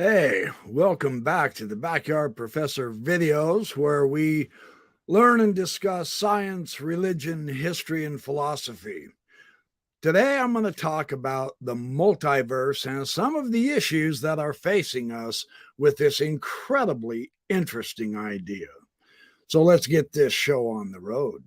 Hey, welcome back to the Backyard Professor videos where we learn and discuss science, religion, history, and philosophy. Today, I'm going to talk about the multiverse and some of the issues that are facing us with this incredibly interesting idea. So let's get this show on the road.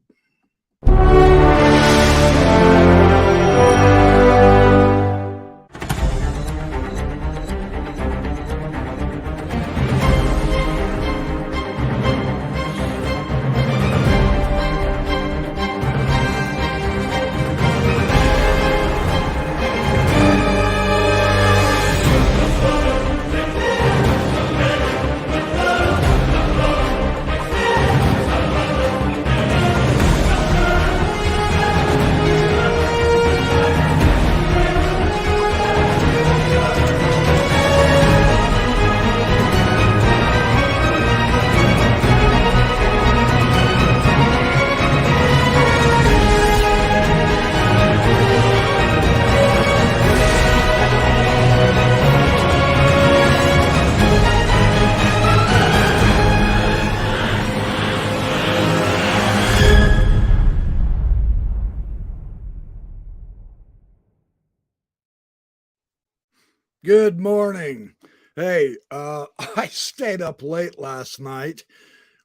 Good morning. Hey, I stayed up late last night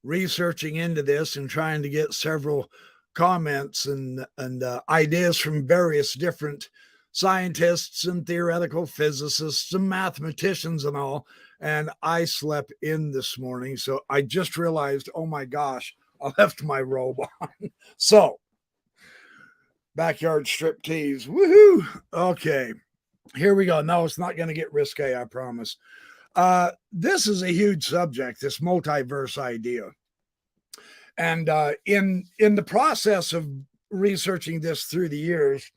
researching into this and trying to get several comments and ideas from various different scientists and theoretical physicists and mathematicians and all. And I slept in this morning, so I just realized, oh my gosh, I left my robe on. So, backyard strip tease, woohoo! Okay, here we go. No, it's not going to get risque, I promise. This is a huge subject, this multiverse idea. And in the process of researching this through the years,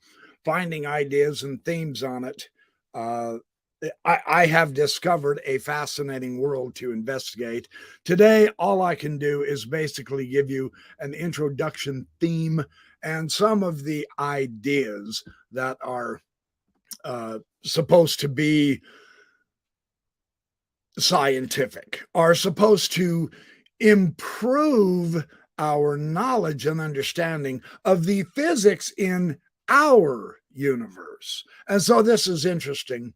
finding ideas and themes on it, I have discovered a fascinating world to investigate. Today, all I can do is basically give you an introduction theme and some of the ideas that are supposed to be scientific, are supposed to improve our knowledge and understanding of the physics in our universe. And so this is interesting.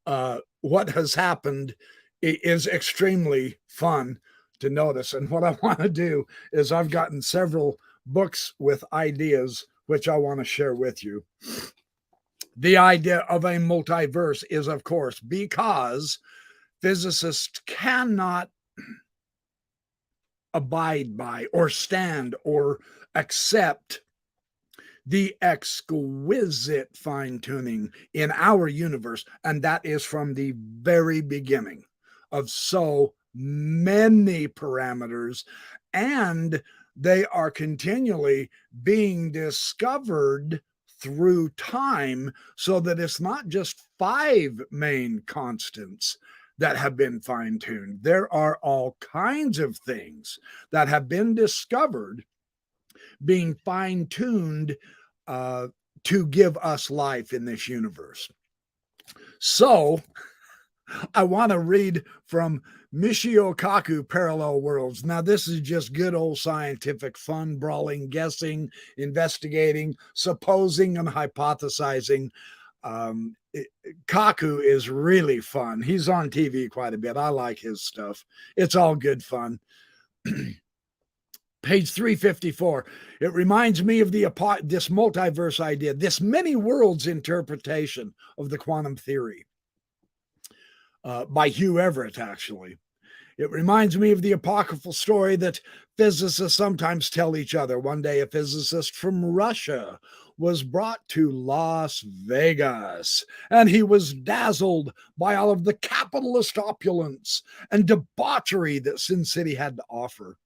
What has happened is extremely fun to notice. And what I want to do is I've gotten several books with ideas which I want to share with you. The idea of a multiverse is, of course, because physicists cannot abide by or stand or accept the exquisite fine-tuning in our universe, and that is from the very beginning of so many parameters, and they are continually being discovered through time, so that it's not just 5 main constants that have been fine-tuned. There are all kinds of things that have been discovered being fine-tuned to give us life in this universe. So I want to read from Michio Kaku, Parallel Worlds. Now, this is just good old scientific fun, brawling, guessing, investigating, supposing, and hypothesizing. Kaku is really fun. He's on TV quite a bit. I like his stuff. It's all good fun. Page 354. It reminds me of this multiverse idea, this many worlds interpretation of the quantum theory. By Hugh Everett, actually. It reminds me of the apocryphal story that physicists sometimes tell each other. One day, a physicist from Russia was brought to Las Vegas, and he was dazzled by all of the capitalist opulence and debauchery that Sin City had to offer.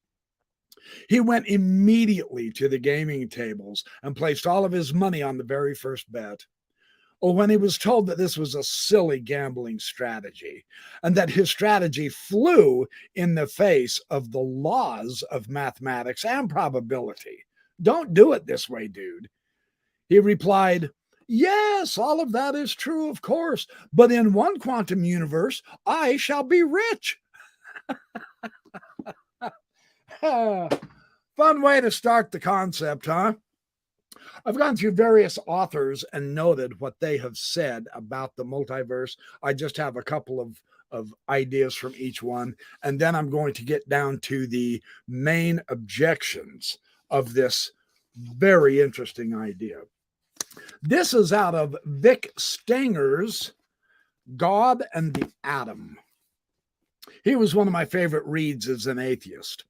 He went immediately to the gaming tables and placed all of his money on the very first bet. When he was told that this was a silly gambling strategy and that his strategy flew in the face of the laws of mathematics and probability. Don't do it this way, dude. He replied, Yes, all of that is true, of course. But in one quantum universe, I shall be rich. Fun way to start the concept, huh? I've gone through various authors and noted what they have said about the multiverse. I just have a couple of ideas from each one. And then I'm going to get down to the main objections of this very interesting idea. This is out of Vic Stanger's God and the Atom. He was one of my favorite reads as an atheist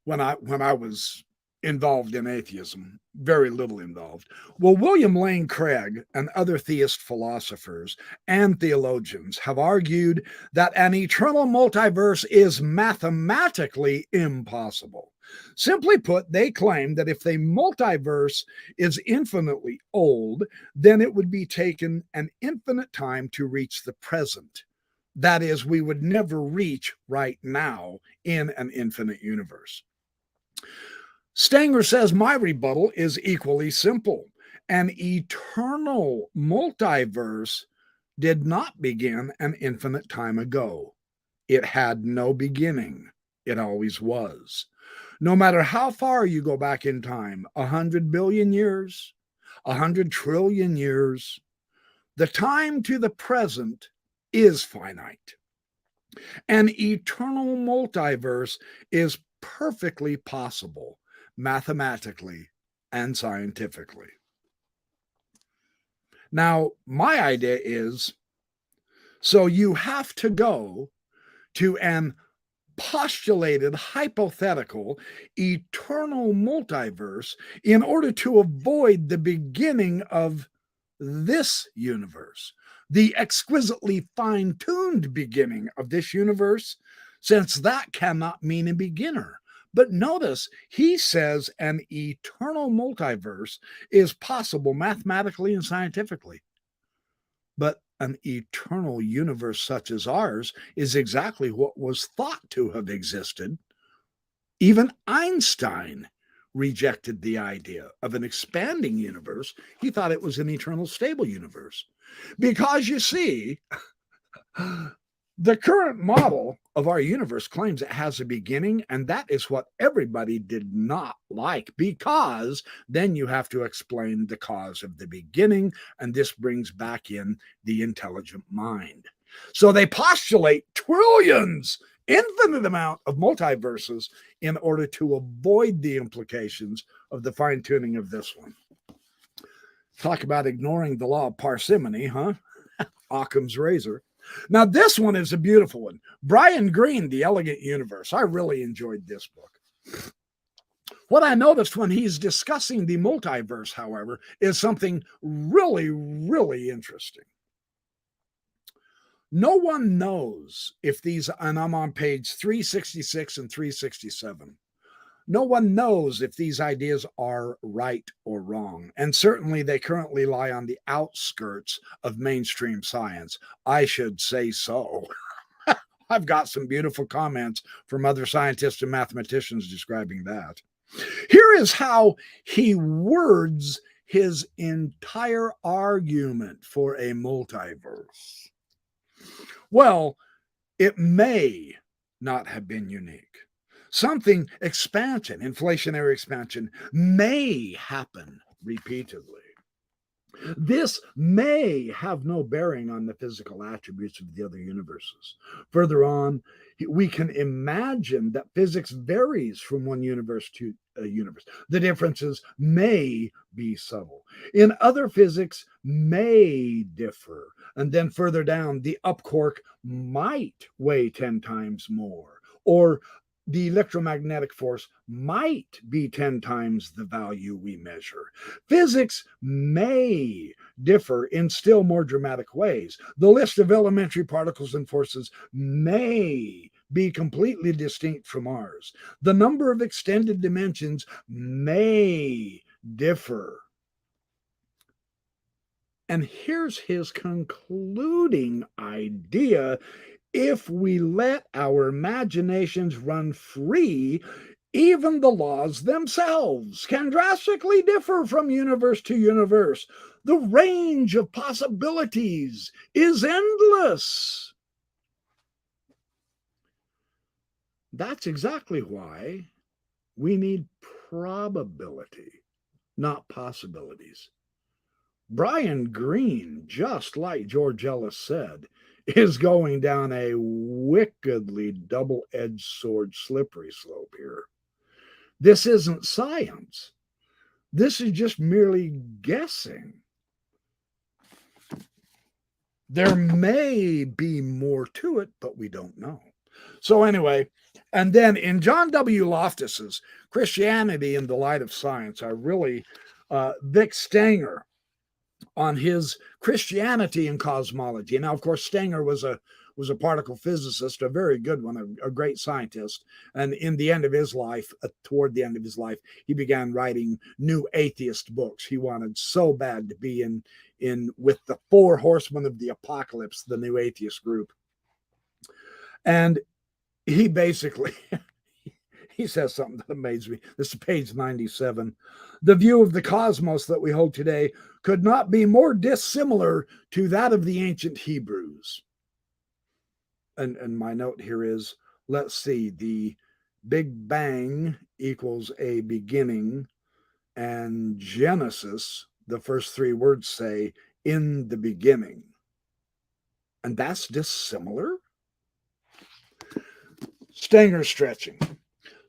when I was involved in atheism, very little involved. Well, William Lane Craig and other theist philosophers and theologians have argued that an eternal multiverse is mathematically impossible. Simply put, they claim that if the multiverse is infinitely old, then it would be taken an infinite time to reach the present. That is, we would never reach right now in an infinite universe. Stanger says my rebuttal is equally simple. An eternal multiverse did not begin an infinite time ago. It had no beginning. It always was. No matter how far you go back in time, 100 billion years, 100 trillion years, the time to the present is finite. An eternal multiverse is perfectly possible mathematically and scientifically. Now, my idea is, so you have to go to an postulated hypothetical eternal multiverse in order to avoid the beginning of this universe, the exquisitely fine-tuned beginning of this universe, since that cannot mean a beginner. But notice, he says an eternal multiverse is possible mathematically and scientifically. But an eternal universe such as ours is exactly what was thought to have existed. Even Einstein rejected the idea of an expanding universe. He thought it was an eternal stable universe. Because you see, the current model of our universe claims it has a beginning, and that is what everybody did not like, because then you have to explain the cause of the beginning, and this brings back in the intelligent mind. So they postulate trillions, infinite amount of multiverses in order to avoid the implications of the fine-tuning of this one. Talk about ignoring the law of parsimony, huh? Occam's razor. Now, this one is a beautiful one. Brian Greene, The Elegant Universe. I really enjoyed this book. What I noticed when he's discussing the multiverse, however, is something really, really interesting. No one knows if these, and I'm on page 366 and 367. No one knows if these ideas are right or wrong, and certainly they currently lie on the outskirts of mainstream science. I should say so. I've got some beautiful comments from other scientists and mathematicians describing that. Here is how he words his entire argument for a multiverse. Well, it may not have been unique. Something expansion, inflationary expansion, may happen repeatedly. This may have no bearing on the physical attributes of the other universes. Further on, we can imagine that physics varies from one universe to a universe. The differences may be subtle. In other physics may differ. And then further down, the up quark might weigh 10 times more, or the electromagnetic force might be 10 times the value we measure. Physics may differ in still more dramatic ways. The list of elementary particles and forces may be completely distinct from ours. The number of extended dimensions may differ. And here's his concluding idea. If we let our imaginations run free, even the laws themselves can drastically differ from universe to universe. The range of possibilities is endless. That's exactly why we need probability, not possibilities. Brian Greene, just like George Ellis said, is going down a wickedly double edged sword slippery slope here. This isn't science. This is just merely guessing. There may be more to it, but we don't know. So, anyway, and then in John W. Loftus's Christianity in the Light of Science, I really, Vic Stanger on his Christianity and cosmology. Now, of course, Stanger was a particle physicist, a very good one, a great scientist. And in the end of his life, toward the end of his life, he began writing new atheist books. He wanted so bad to be in with the four horsemen of the apocalypse, the new atheist group. And he basically he says something that amazed me. This is page 97. The view of the cosmos that we hold today could not be more dissimilar to that of the ancient Hebrews. And my note here is, let's see, the Big Bang equals a beginning, and Genesis, the first three words say, in the beginning. And that's dissimilar? Stanger stretching.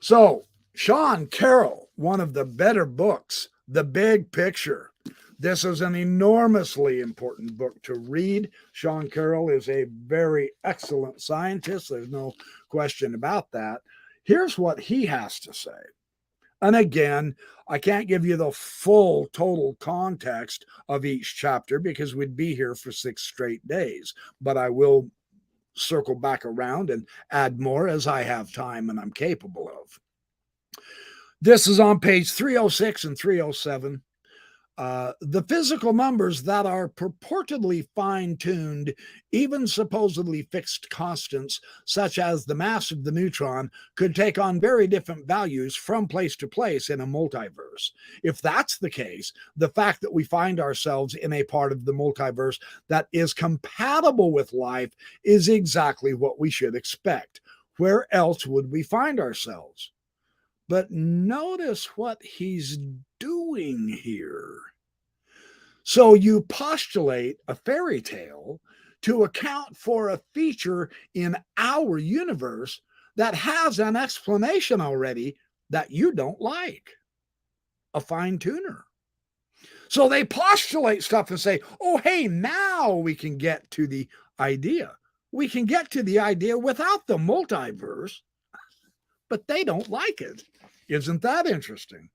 So, Sean Carroll, one of the better books, The Big Picture. This is an enormously important book to read. Sean Carroll is a very excellent scientist. There's no question about that. Here's what he has to say. And again, I can't give you the full total context of each chapter because we'd be here for 6 straight days, but I will circle back around and add more as I have time and I'm capable of. This is on page 306 and 307. The physical numbers that are purportedly fine-tuned, even supposedly fixed constants, such as the mass of the neutron, could take on very different values from place to place in a multiverse. If that's the case, the fact that we find ourselves in a part of the multiverse that is compatible with life is exactly what we should expect. Where else would we find ourselves? But notice what he's doing here. So you postulate a fairy tale to account for a feature in our universe that has an explanation already that you don't like, a fine tuner. So they postulate stuff and say, oh, hey, now we can get to the idea. We can get to the idea without the multiverse, but they don't like it. Isn't that interesting?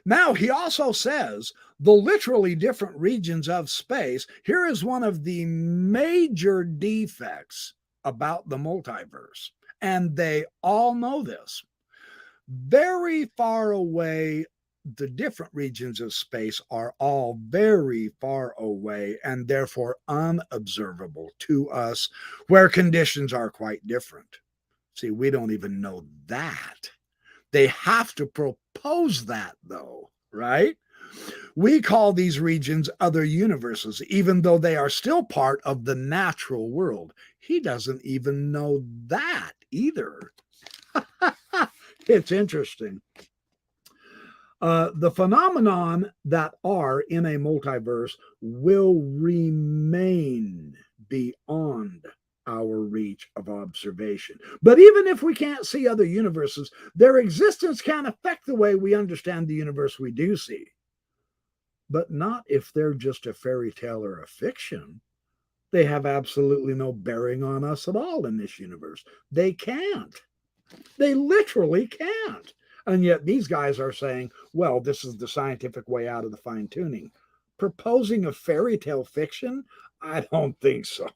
Now, he also says the literally different regions of space. Here is one of the major defects about the multiverse, and they all know this. Very far away, the different regions of space are all very far away and therefore unobservable to us, where conditions are quite different. See, we don't even know that. They have to propose that, though, right? We call these regions other universes, even though they are still part of the natural world. He doesn't even know that either. It's interesting. The phenomenon that are in a multiverse will remain beyond our reach of observation. But even if we can't see other universes, their existence can affect the way we understand the universe we do see. But not if they're just a fairy tale or a fiction. They have absolutely no bearing on us at all in this universe. They can't. They literally can't. And yet these guys are saying, well, this is the scientific way out of the fine-tuning. Proposing a fairy tale fiction? I don't think so.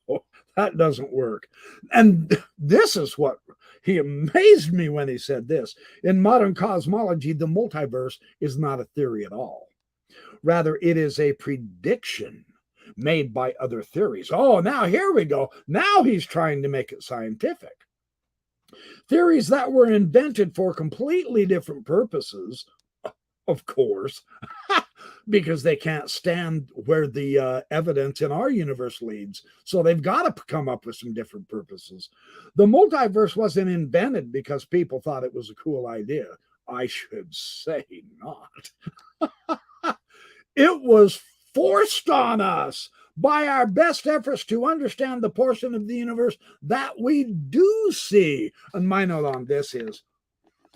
That doesn't work. And this is what he amazed me when he said this. In modern cosmology, the multiverse is not a theory at all. Rather, it is a prediction made by other theories. Oh, now here we go. Now he's trying to make it scientific. Theories that were invented for completely different purposes of course, because they can't stand where the evidence in our universe leads. So they've got to come up with some different purposes. The multiverse wasn't invented because people thought it was a cool idea. I should say not. It was forced on us by our best efforts to understand the portion of the universe that we do see. And my note on this is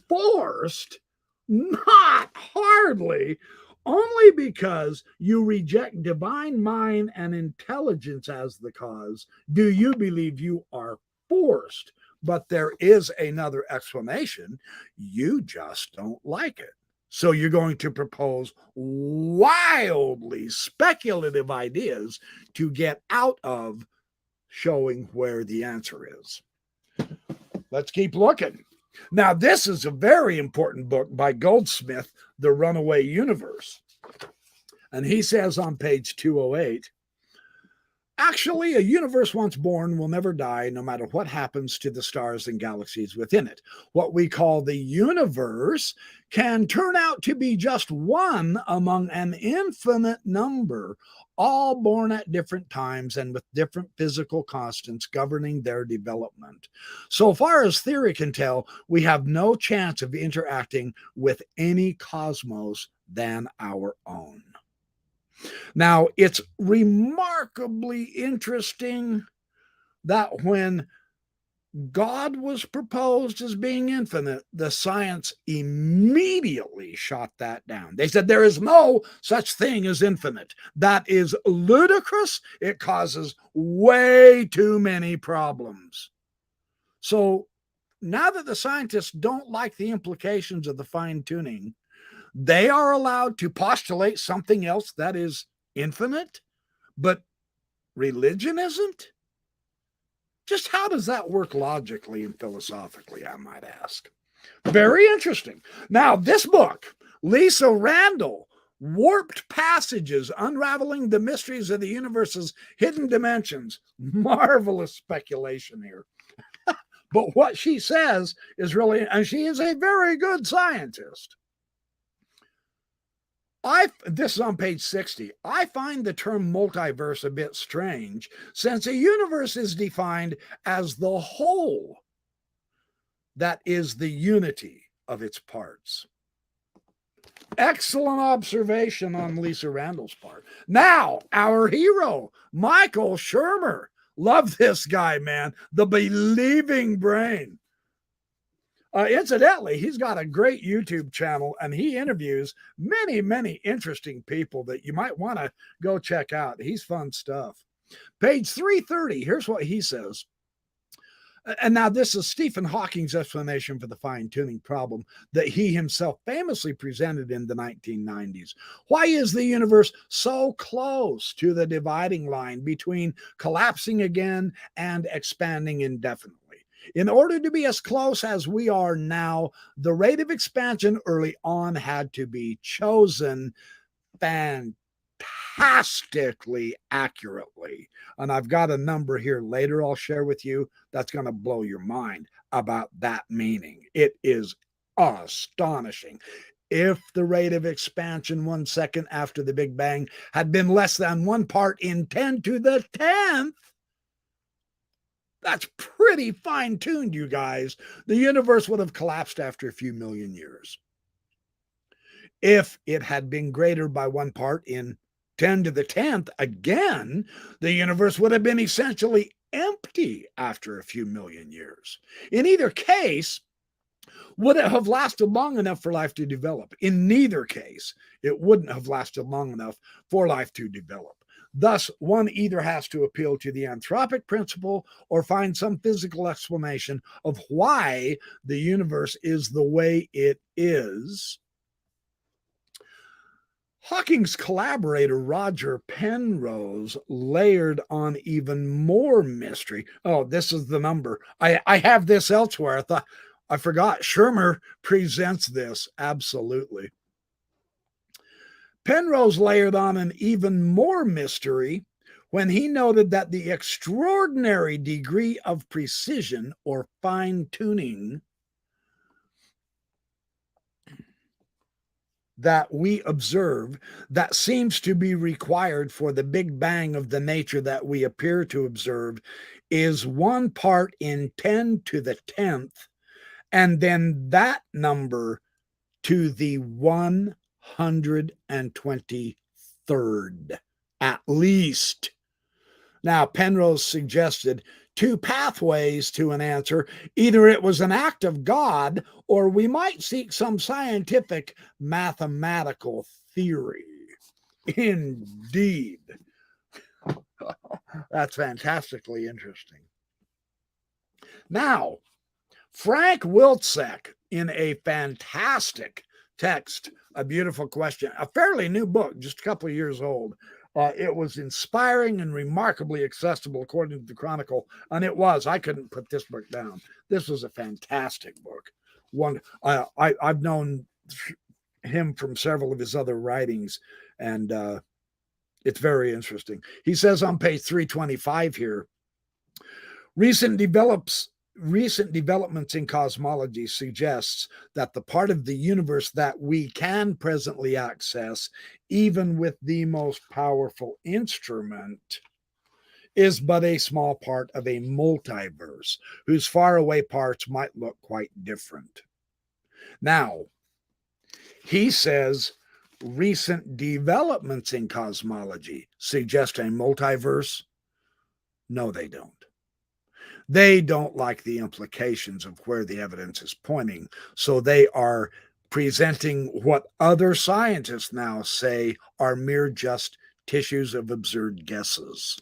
forced, not hardly, only because you reject divine mind and intelligence as the cause, do you believe you are forced. But there is another explanation. You just don't like it. So you're going to propose wildly speculative ideas to get out of showing where the answer is. Let's keep looking. Now, this is a very important book by Goldsmith, The Runaway Universe. And he says on page 208, actually, a universe once born will never die, no matter what happens to the stars and galaxies within it. What we call the universe can turn out to be just one among an infinite number, all born at different times and with different physical constants governing their development. So far as theory can tell, we have no chance of interacting with any cosmos than our own. Now, it's remarkably interesting that when God was proposed as being infinite, the science immediately shot that down. They said there is no such thing as infinite. That is ludicrous. It causes way too many problems. So now that the scientists don't like the implications of the fine tuning, they are allowed to postulate something else that is infinite, but religion isn't? Just how does that work logically and philosophically, I might ask? Very interesting. Now, this book, Lisa Randall, Warped Passages, Unraveling the Mysteries of the Universe's Hidden Dimensions. Marvelous speculation here. But what she says is really, and she is a very good scientist. This is on page 60. I find the term multiverse a bit strange, since a universe is defined as the whole that is the unity of its parts. Excellent observation on Lisa Randall's part. Now, our hero, Michael Shermer. Love this guy, man. The believing brain. Incidentally, he's got a great YouTube channel and he interviews many, many interesting people that you might want to go check out. He's fun stuff. Page 330, here's what he says. And now this is Stephen Hawking's explanation for the fine-tuning problem that he himself famously presented in the 1990s. Why is the universe so close to the dividing line between collapsing again and expanding indefinitely? In order to be as close as we are now, the rate of expansion early on had to be chosen fantastically accurately. And I've got a number here later I'll share with you that's going to blow your mind about that meaning. It is astonishing. If the rate of expansion 1 second after the Big Bang had been less than 1 part in 10 to the 10th, that's pretty fine-tuned, you guys. The universe would have collapsed after a few million years. If it had been greater by 1 part in 10 to the 10th, again, the universe would have been essentially empty after a few million years. In either case, would it have lasted long enough for life to develop? In neither case, it wouldn't have lasted long enough for life to develop. Thus, one either has to appeal to the anthropic principle or find some physical explanation of why the universe is the way it is. Hawking's collaborator, Roger Penrose, layered on even more mystery. Oh, this is the number. I have this elsewhere. I forgot. Shermer presents this. Absolutely. Penrose layered on an even more mystery when he noted that the extraordinary degree of precision or fine-tuning that we observe that seems to be required for the Big Bang of the nature that we appear to observe is 1 part in 10 to the 10th, and then that number to the 123rd, at least. Now, Penrose suggested 2 pathways to an answer. Either it was an act of God, or we might seek some scientific mathematical theory. Indeed. That's fantastically interesting. Now, Frank Wilczek, in a fantastic text, A Beautiful Question, a fairly new book, just a couple of years old. It was inspiring and remarkably accessible, according to the Chronicle, and it was. I couldn't put this book down. This was a fantastic book. I've known him from several of his other writings, and it's very interesting. He says on page 325 here, recent developments in cosmology suggests that the part of the universe that we can presently access, even with the most powerful instrument, is but a small part of a multiverse whose faraway parts might look quite different. Now, he says recent developments in cosmology suggest a multiverse. No, they don't. They don't like the implications of where the evidence is pointing, so they are presenting what other scientists now say are mere just tissues of absurd guesses.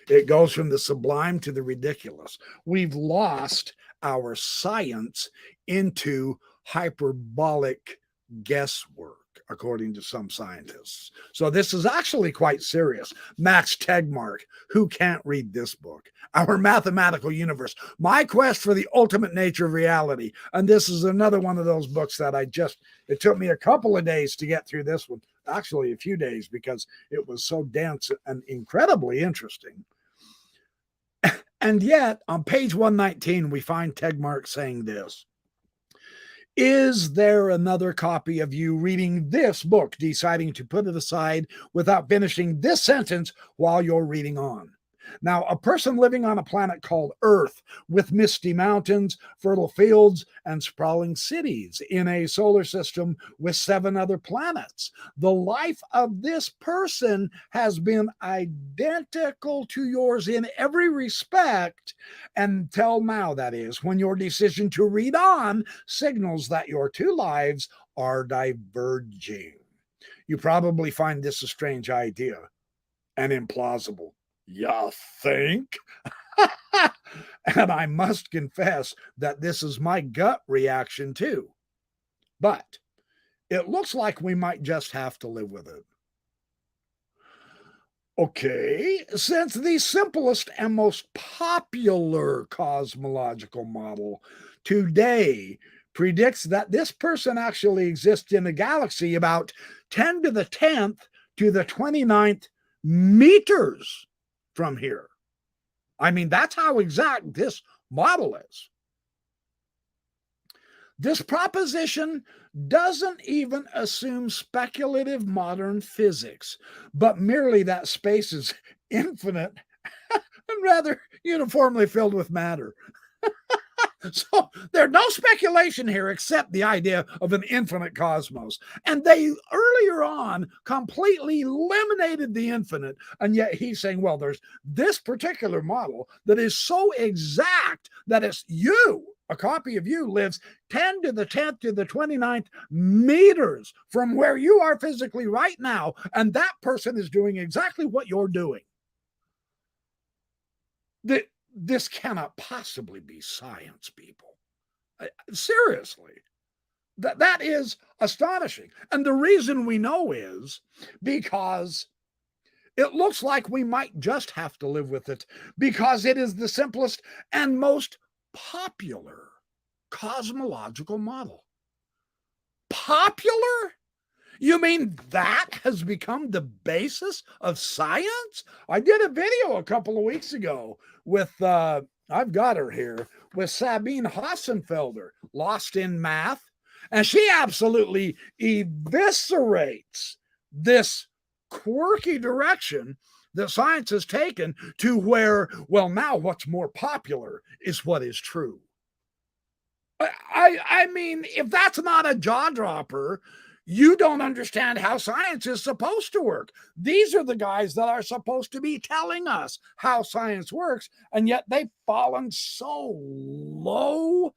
It goes from the sublime to the ridiculous. We've lost our science into hyperbolic guesswork, according to some scientists. So this is actually quite serious. Max Tegmark, who can't read this book? Our Mathematical Universe, My Quest for the Ultimate Nature of Reality. And this is another one of those books that it took me a couple of days to get through this one. Actually, a few days, because it was so dense and incredibly interesting. And yet, on page 119, we find Tegmark saying this. Is there another copy of you reading this book, deciding to put it aside without finishing this sentence while you're reading on? Now, a person living on a planet called Earth, with misty mountains, fertile fields, and sprawling cities in a solar system with 7 other planets. The life of this person has been identical to yours in every respect, until now, that is, when your decision to read on signals that your 2 lives are diverging. You probably find this a strange idea and implausible. You think? And I must confess that this is my gut reaction too. But it looks like we might just have to live with it. Okay, since the simplest and most popular cosmological model today predicts that this person actually exists in a galaxy about 10 to the 10th to the 29th meters from here. I mean, that's how exact this model is. This proposition doesn't even assume speculative modern physics, but merely that space is infinite and rather uniformly filled with matter. So there's no speculation here except the idea of an infinite cosmos. And they earlier on completely eliminated the infinite. And yet he's saying, well, there's this particular model that is so exact that it's you. A copy of you lives 10 to the 10th to the 29th meters from where you are physically right now. And that person is doing exactly what you're doing. This cannot possibly be science, people. Seriously. That is astonishing. And the reason we know is because it looks like we might just have to live with it, because it is the simplest and most popular cosmological model. Popular? You mean that has become the basis of science? I did a video a couple of weeks ago with, I've got her here, with Sabine Hassenfelder, Lost in Math. And she absolutely eviscerates this quirky direction that science has taken to where, well, now what's more popular is what is true. I mean, if that's not a jaw dropper, you don't understand how science is supposed to work. These are the guys that are supposed to be telling us how science works, and yet they've fallen so low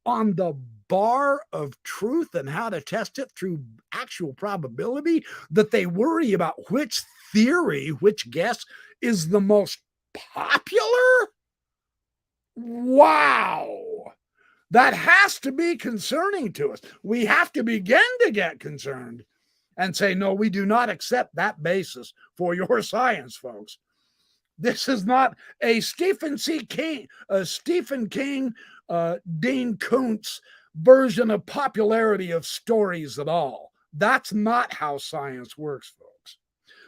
on the bar of truth and how to test it through actual probability that they worry about which theory, which guess is the most popular. Wow. That has to be concerning to us. We have to begin to get concerned and say, no, we do not accept that basis for your science, folks. This is not a Stephen King, Dean Koontz version of popularity of stories at all. That's not how science works, folks.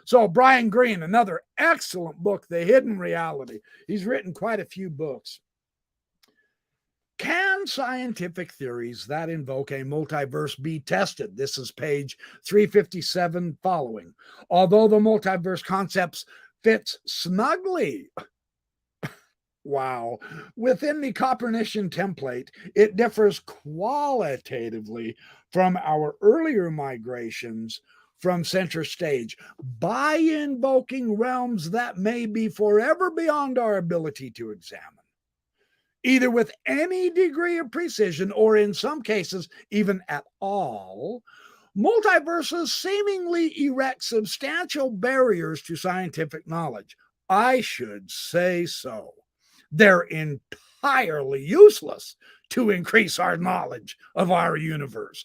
So Brian Greene, another excellent book, The Hidden Reality. He's written quite a few books. Can scientific theories that invoke a multiverse be tested? This is page 357 following. Although the multiverse concepts fits snugly, wow, within the Copernican template, it differs qualitatively from our earlier migrations from center stage by invoking realms that may be forever beyond our ability to examine, either with any degree of precision or in some cases even at all. Multiverses seemingly erect substantial barriers to scientific knowledge. I should say so. They're entirely useless to increase our knowledge of our universe.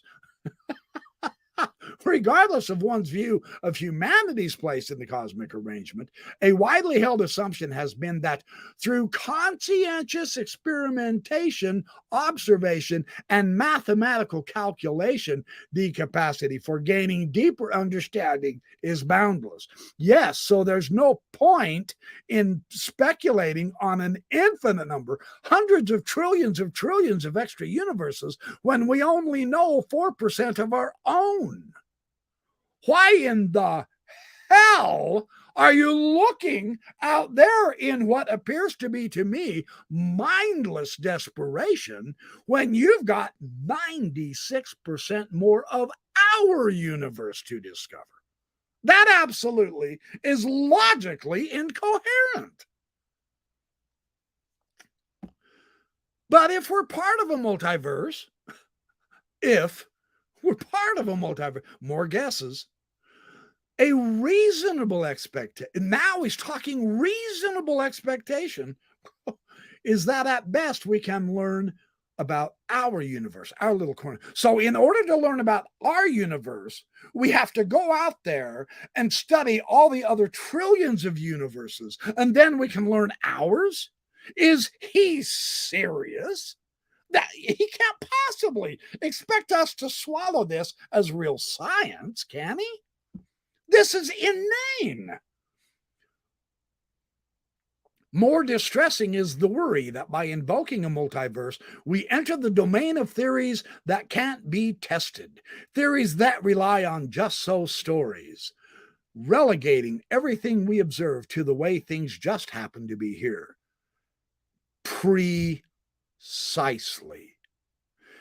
Regardless of one's view of humanity's place in the cosmic arrangement, a widely held assumption has been that through conscientious experimentation, observation, and mathematical calculation, the capacity for gaining deeper understanding is boundless. Yes, so there's no point in speculating on an infinite number, hundreds of trillions of extra universes when we only know 4% of our own. Why in the hell are you looking out there in what appears to be, to me, mindless desperation when you've got 96% more of our universe to discover? That absolutely is logically incoherent. But if we're part of a multiverse, more guesses, a reasonable expectation, now he's talking reasonable expectation, is that at best we can learn about our universe, our little corner. So in order to learn about our universe, we have to go out there and study all the other trillions of universes, and then we can learn ours? Is he serious? That he can't possibly expect us to swallow this as real science, can he? This is inane. More distressing is the worry that by invoking a multiverse, we enter the domain of theories that can't be tested, theories that rely on just so stories, relegating everything we observe to the way things just happen to be here. Precisely.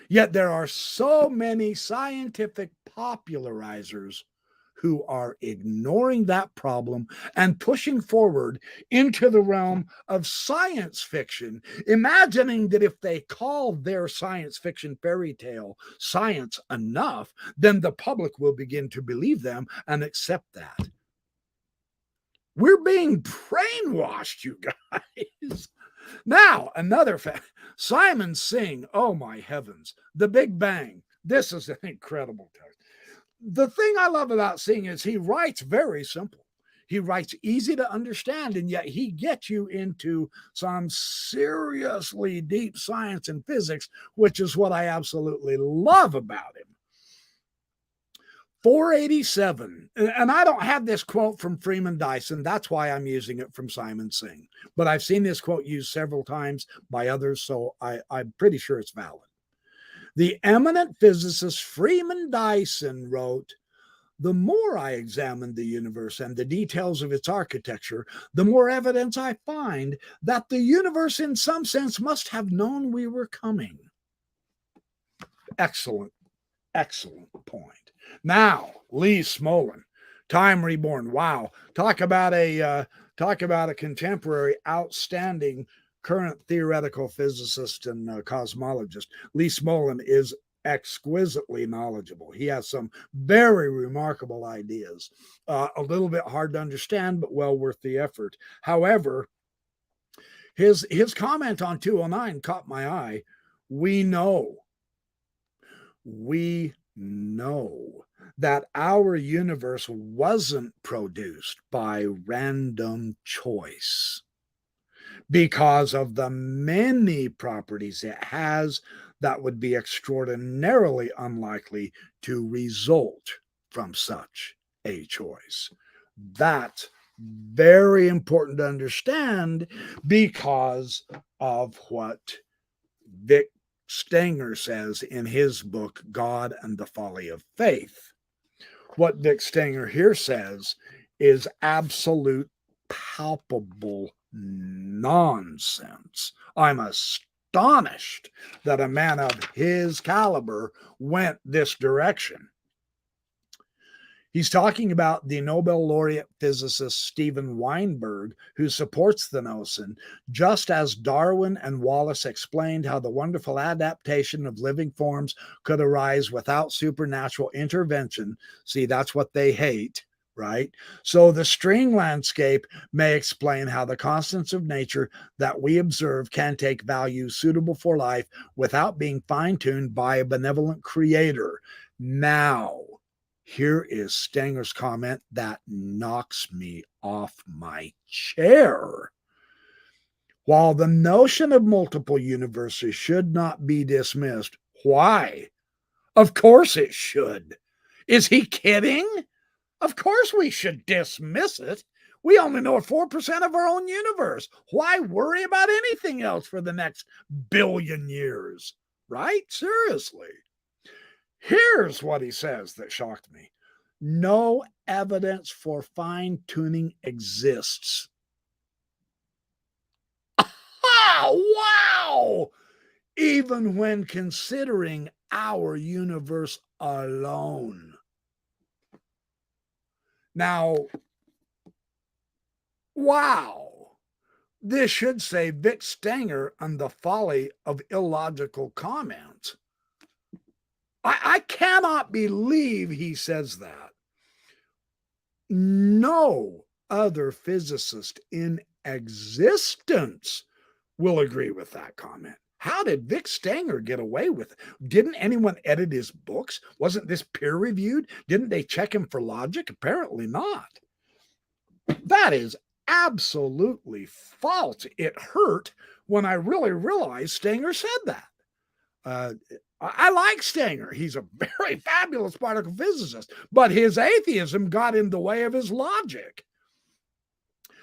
Yet there are so many scientific popularizers who are ignoring that problem and pushing forward into the realm of science fiction, imagining that if they call their science fiction fairy tale science enough, then the public will begin to believe them and accept that. We're being brainwashed, you guys. Now, another fact. Simon Singh, oh my heavens, The Big Bang. This is an incredible text. The thing I love about Singh is he writes very simple. He writes easy to understand, and yet he gets you into some seriously deep science and physics, which is what I absolutely love about him. 487, and I don't have this quote from Freeman Dyson. That's why I'm using it from Simon Singh. But I've seen this quote used several times by others, so I'm pretty sure it's valid. The eminent physicist Freeman Dyson wrote, "The more I examine the universe and the details of its architecture, the more evidence I find that the universe in some sense must have known we were coming." Excellent, excellent point. Now, Lee Smolin, Time Reborn. Wow, talk about a contemporary, outstanding, current theoretical physicist and cosmologist. Lee Smolin is exquisitely knowledgeable. He has some very remarkable ideas. A little bit hard to understand, but well worth the effort. However, his comment on 209 caught my eye. We know that our universe wasn't produced by random choice because of the many properties it has that would be extraordinarily unlikely to result from such a choice. That's very important to understand because of what Vic Stenger says in his book, God and the Folly of Faith. What Vic Stenger here says is absolute, palpable nonsense. I'm astonished that a man of his caliber went this direction. He's talking about the Nobel laureate physicist Steven Weinberg, who supports the notion, just as Darwin and Wallace explained how the wonderful adaptation of living forms could arise without supernatural intervention. See, that's what they hate, right? So the string landscape may explain how the constants of nature that we observe can take values suitable for life without being fine-tuned by a benevolent creator. Now, here is Stenger's comment that knocks me off my chair. While the notion of multiple universes should not be dismissed, why? Of course it should. Is he kidding? Of course we should dismiss it. We only know 4% of our own universe. Why worry about anything else for the next billion years? Right? Seriously. Here's what he says that shocked me. No evidence for fine-tuning exists. Wow! Even when considering our universe alone. Now, wow! This should say Vic Stenger and the folly of illogical comments. I cannot believe he says that. No other physicist in existence will agree with that comment. How did Vic Stenger get away with it? Didn't anyone edit his books? Wasn't this peer reviewed? Didn't they check him for logic? Apparently not. That is absolutely false. It hurt when I really realized Stenger said that. I like Stenger. He's a very fabulous particle physicist, but his atheism got in the way of his logic.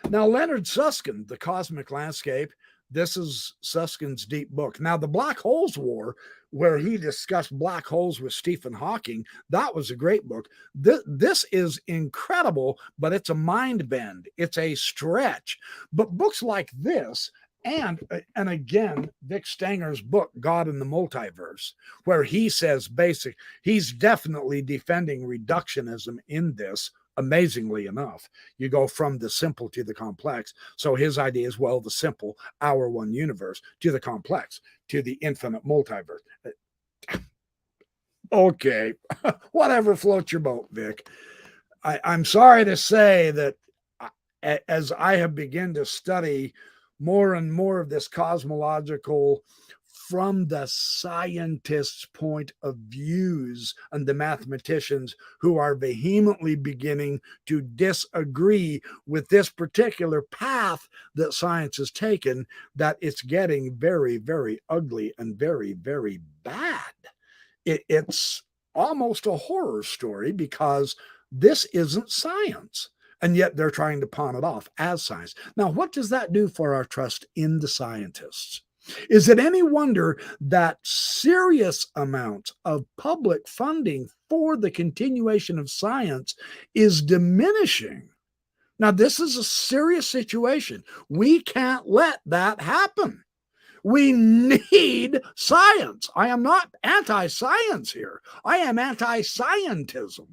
Now, Leonard Susskind, The Cosmic Landscape, this is Suskind's deep book. Now, the Black Holes War, where he discussed black holes with Stephen Hawking, that was a great book. This is incredible, but it's a mind bend. It's a stretch. But books like this, and again, Vic Stenger's book, God and the Multiverse, where he says he's definitely defending reductionism in this. Amazingly enough, you go from the simple to the complex. So his idea is, well, the simple, our one universe, to the complex, to the infinite multiverse. Okay, whatever floats your boat, Vic. I'm sorry to say that as I have begun to study more and more of this cosmological from the scientists' point of views and the mathematicians who are vehemently beginning to disagree with this particular path that science has taken, that it's getting very, very ugly and very, very bad. It's almost a horror story because this isn't science. And yet they're trying to pawn it off as science. Now, what does that do for our trust in the scientists? Is it any wonder that serious amounts of public funding for the continuation of science is diminishing? Now, this is a serious situation. We can't let that happen. We need science. I am not anti-science here. I am anti-scientism.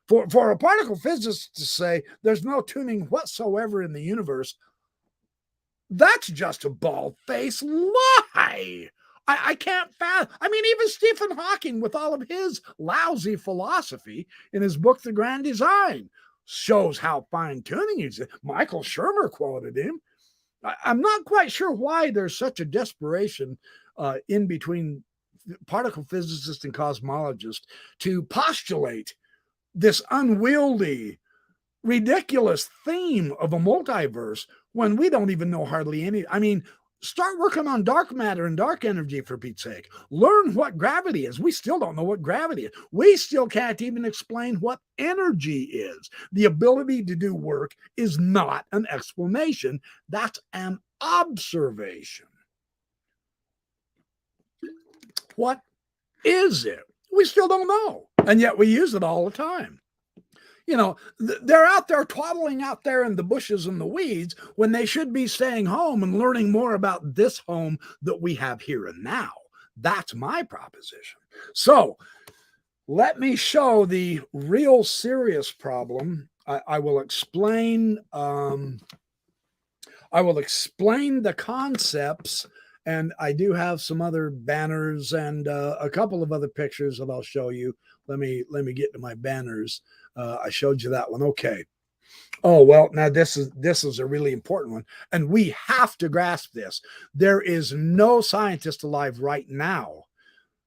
For a particle physicist to say there's no tuning whatsoever in the universe, that's just a bald-faced lie. I can't fathom. I mean, even Stephen Hawking, with all of his lousy philosophy in his book, The Grand Design, shows how fine-tuning he is. Michael Shermer quoted him. I'm not quite sure why there's such a desperation in between particle physicists and cosmologists to postulate this unwieldy, ridiculous theme of a multiverse when we don't even know hardly any. I mean, start working on dark matter and dark energy, for Pete's sake. Learn what gravity is. We still don't know what gravity is. We still can't even explain what energy is. The ability to do work is not an explanation. That's an observation. What is it? We still don't know. And yet we use it all the time. You know, they're out there twaddling out there in the bushes and the weeds when they should be staying home and learning more about this home that we have here and now. That's my proposition. So let me show the real serious problem. I will explain. I will explain the concepts, and I do have some other banners and a couple of other pictures that I'll show you. Let me get to my banners. I showed you that one. Okay. Oh, well, now this is a really important one, and we have to grasp this. There is no scientist alive right now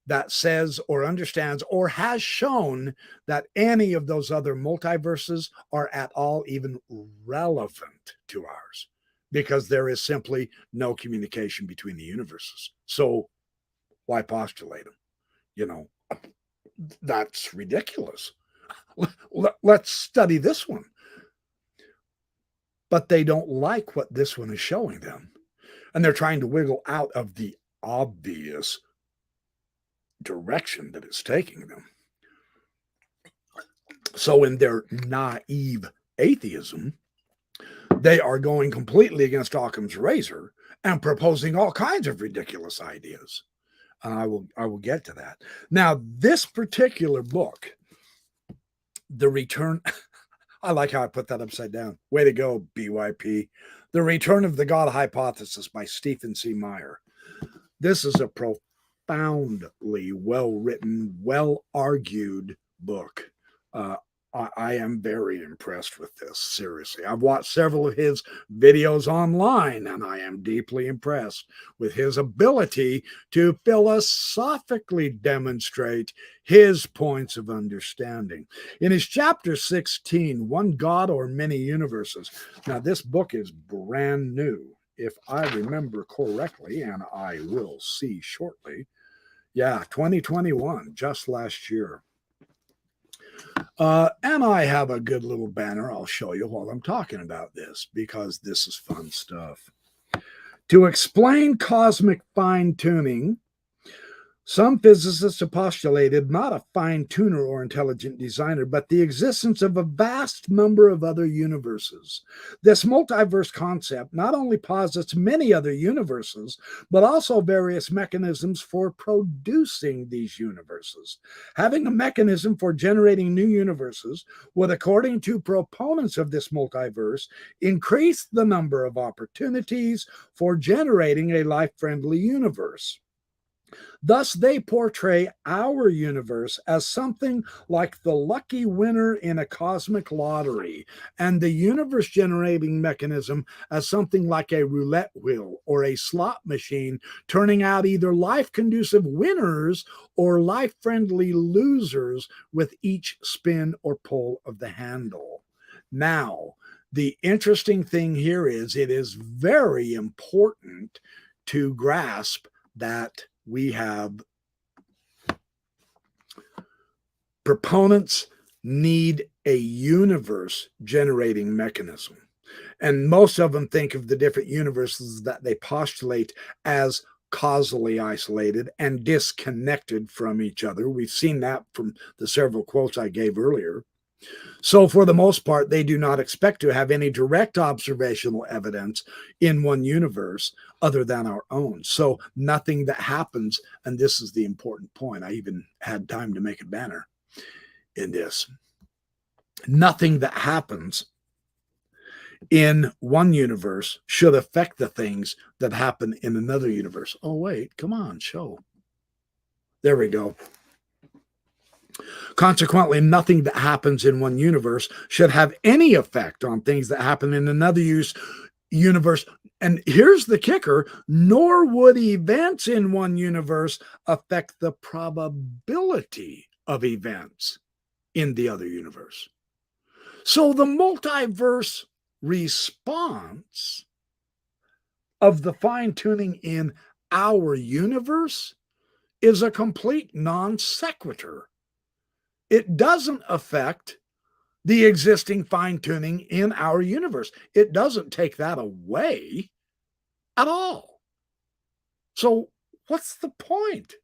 that says or understands or has shown that any of those other multiverses are at all even relevant to ours, because there is simply no communication between the universes. So why postulate them? You know, that's ridiculous. Let's study this one. But they don't like what this one is showing them. And they're trying to wiggle out of the obvious direction that it's taking them. So in their naive atheism, they are going completely against Occam's razor and proposing all kinds of ridiculous ideas. And I will get to that. Now, this particular book, The Return, I like how I put that upside down. Way to go, BYP. The Return of the God Hypothesis by Stephen C. Meyer. This is a profoundly well-written, well-argued book. I am very impressed with this, seriously. I've watched several of his videos online, and I am deeply impressed with his ability to philosophically demonstrate his points of understanding. In his chapter 16, One God or Many Universes. Now, this book is brand new, if I remember correctly, and I will see shortly. Yeah, 2021, just last year. And I have a good little banner I'll show you while I'm talking about this, because this is fun stuff. To explain cosmic fine-tuning, some physicists have postulated not a fine-tuner or intelligent designer, but the existence of a vast number of other universes. This multiverse concept not only posits many other universes, but also various mechanisms for producing these universes. Having a mechanism for generating new universes would, according to proponents of this multiverse, increase the number of opportunities for generating a life-friendly universe. Thus, they portray our universe as something like the lucky winner in a cosmic lottery, and the universe generating mechanism as something like a roulette wheel or a slot machine, turning out either life-conducive winners or life-friendly losers with each spin or pull of the handle. Now, the interesting thing here is it is very important to grasp that we have proponents need a universe generating mechanism. And most of them think of the different universes that they postulate as causally isolated and disconnected from each other. We've seen that from the several quotes I gave earlier. So, for the most part, they do not expect to have any direct observational evidence in one universe other than our own. So, nothing that happens, and this is the important point, I even had time to make a banner in this. Nothing that happens in one universe should affect the things that happen in another universe. Oh, wait, come on, show. There we go. Consequently, nothing that happens in one universe should have any effect on things that happen in another universe. And here's the kicker, nor would events in one universe affect the probability of events in the other universe. So the multiverse response of the fine-tuning in our universe is a complete non sequitur. It doesn't affect the existing fine-tuning in our universe. It doesn't take that away at all. So what's the point?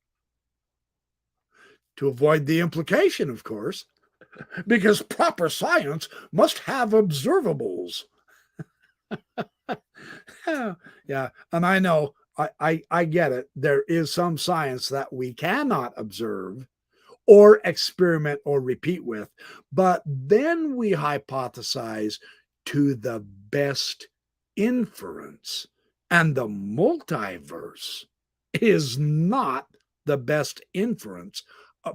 To avoid the implication, of course, because proper science must have observables. Yeah, and I know, I get it. There is some science that we cannot observe or experiment or repeat with, but then we hypothesize to the best inference. And the multiverse is not the best inference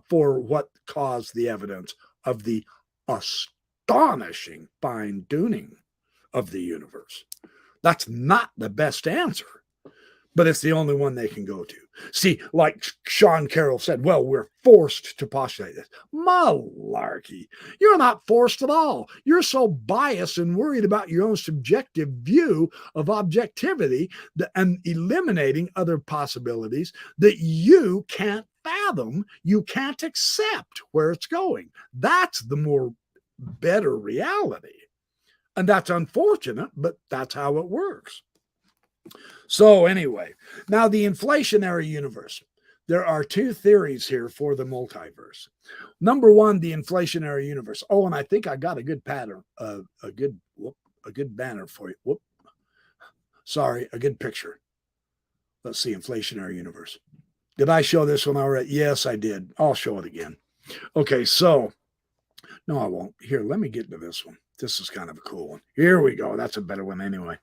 for what caused the evidence of the astonishing fine-tuning of the universe. That's not the best answer, but it's the only one they can go to. See, like Sean Carroll said, well, we're forced to postulate this. Malarkey. You're not forced at all. You're so biased and worried about your own subjective view of objectivity and eliminating other possibilities that you can't fathom, you can't accept where it's going. That's the more better reality. And that's unfortunate, but that's how it works. So anyway, now the inflationary universe. There are two theories here for the multiverse. Number one, the inflationary universe. Oh, and I think I got a good pattern, a good banner for you. Sorry, a good picture. Let's see, inflationary universe. Did I show this one already? Yes, I did. I'll show it again. Okay, so, no, I won't. Here, let me get to this one. This is kind of a cool one. Here we go. That's a better one anyway.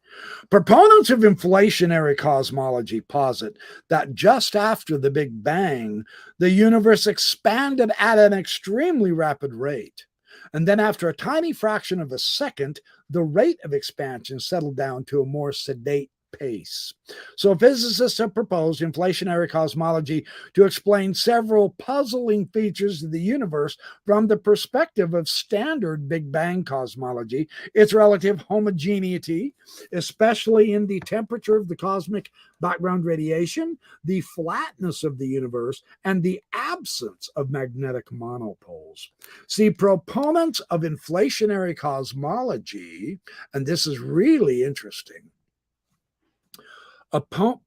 Proponents of inflationary cosmology posit that just after the Big Bang, the universe expanded at an extremely rapid rate. And then after a tiny fraction of a second, the rate of expansion settled down to a more sedate pace. So physicists have proposed inflationary cosmology to explain several puzzling features of the universe from the perspective of standard Big Bang cosmology, its relative homogeneity, especially in the temperature of the cosmic background radiation, the flatness of the universe, and the absence of magnetic monopoles. See, proponents of inflationary cosmology, and this is really interesting,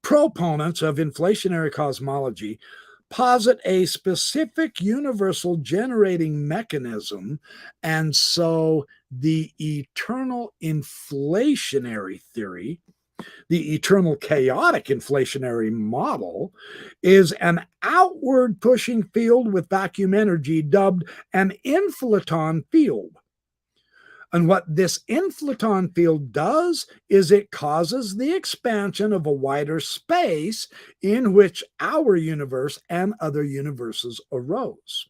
proponents of inflationary cosmology posit a specific universal generating mechanism, and so the eternal inflationary theory, the eternal chaotic inflationary model, is an outward pushing field with vacuum energy dubbed an inflaton field. And what this inflaton field does is it causes the expansion of a wider space in which our universe and other universes arose.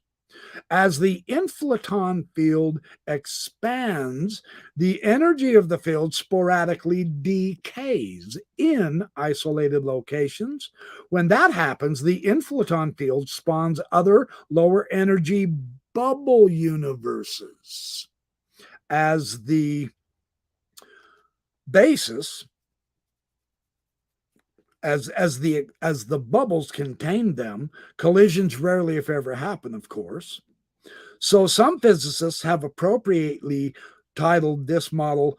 As the inflaton field expands, the energy of the field sporadically decays in isolated locations. When that happens, the inflaton field spawns other lower energy bubble universes as the basis, as the bubbles contain them. Collisions rarely, if ever, happen, of course. So some physicists have appropriately titled this model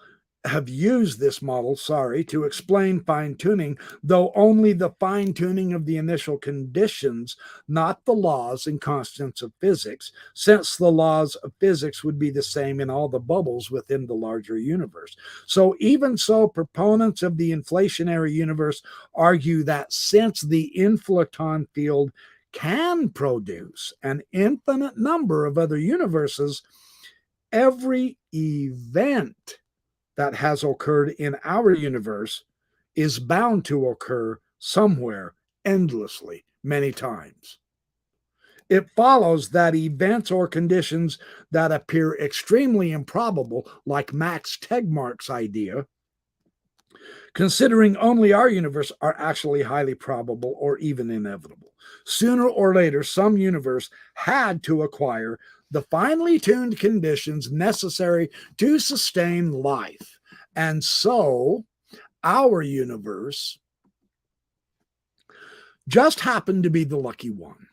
have used this model, to explain fine tuning, though only the fine tuning of the initial conditions, not the laws and constants of physics, since the laws of physics would be the same in all the bubbles within the larger universe. So, even so, proponents of the inflationary universe argue that since the inflaton field can produce an infinite number of other universes, every event that has occurred in our universe is bound to occur somewhere endlessly many times. It follows that events or conditions that appear extremely improbable, like Max Tegmark's idea, considering only our universe, are actually highly probable or even inevitable. Sooner or later, some universe had to acquire the finely tuned conditions necessary to sustain life. And so our universe just happened to be the lucky one.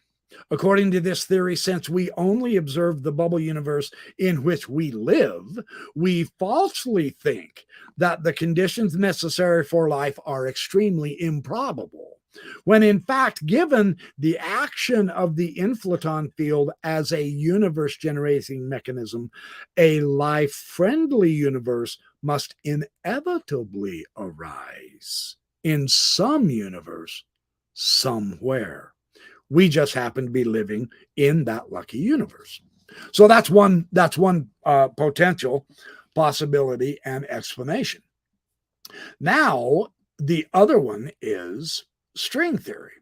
According to this theory, since we only observe the bubble universe in which we live, we falsely think that the conditions necessary for life are extremely improbable, when in fact, given the action of the inflaton field as a universe generating mechanism, a life friendly universe must inevitably arise in some universe somewhere. We just happen to be living in that lucky universe. So that's one potential possibility and explanation. Now, the other one is string theory.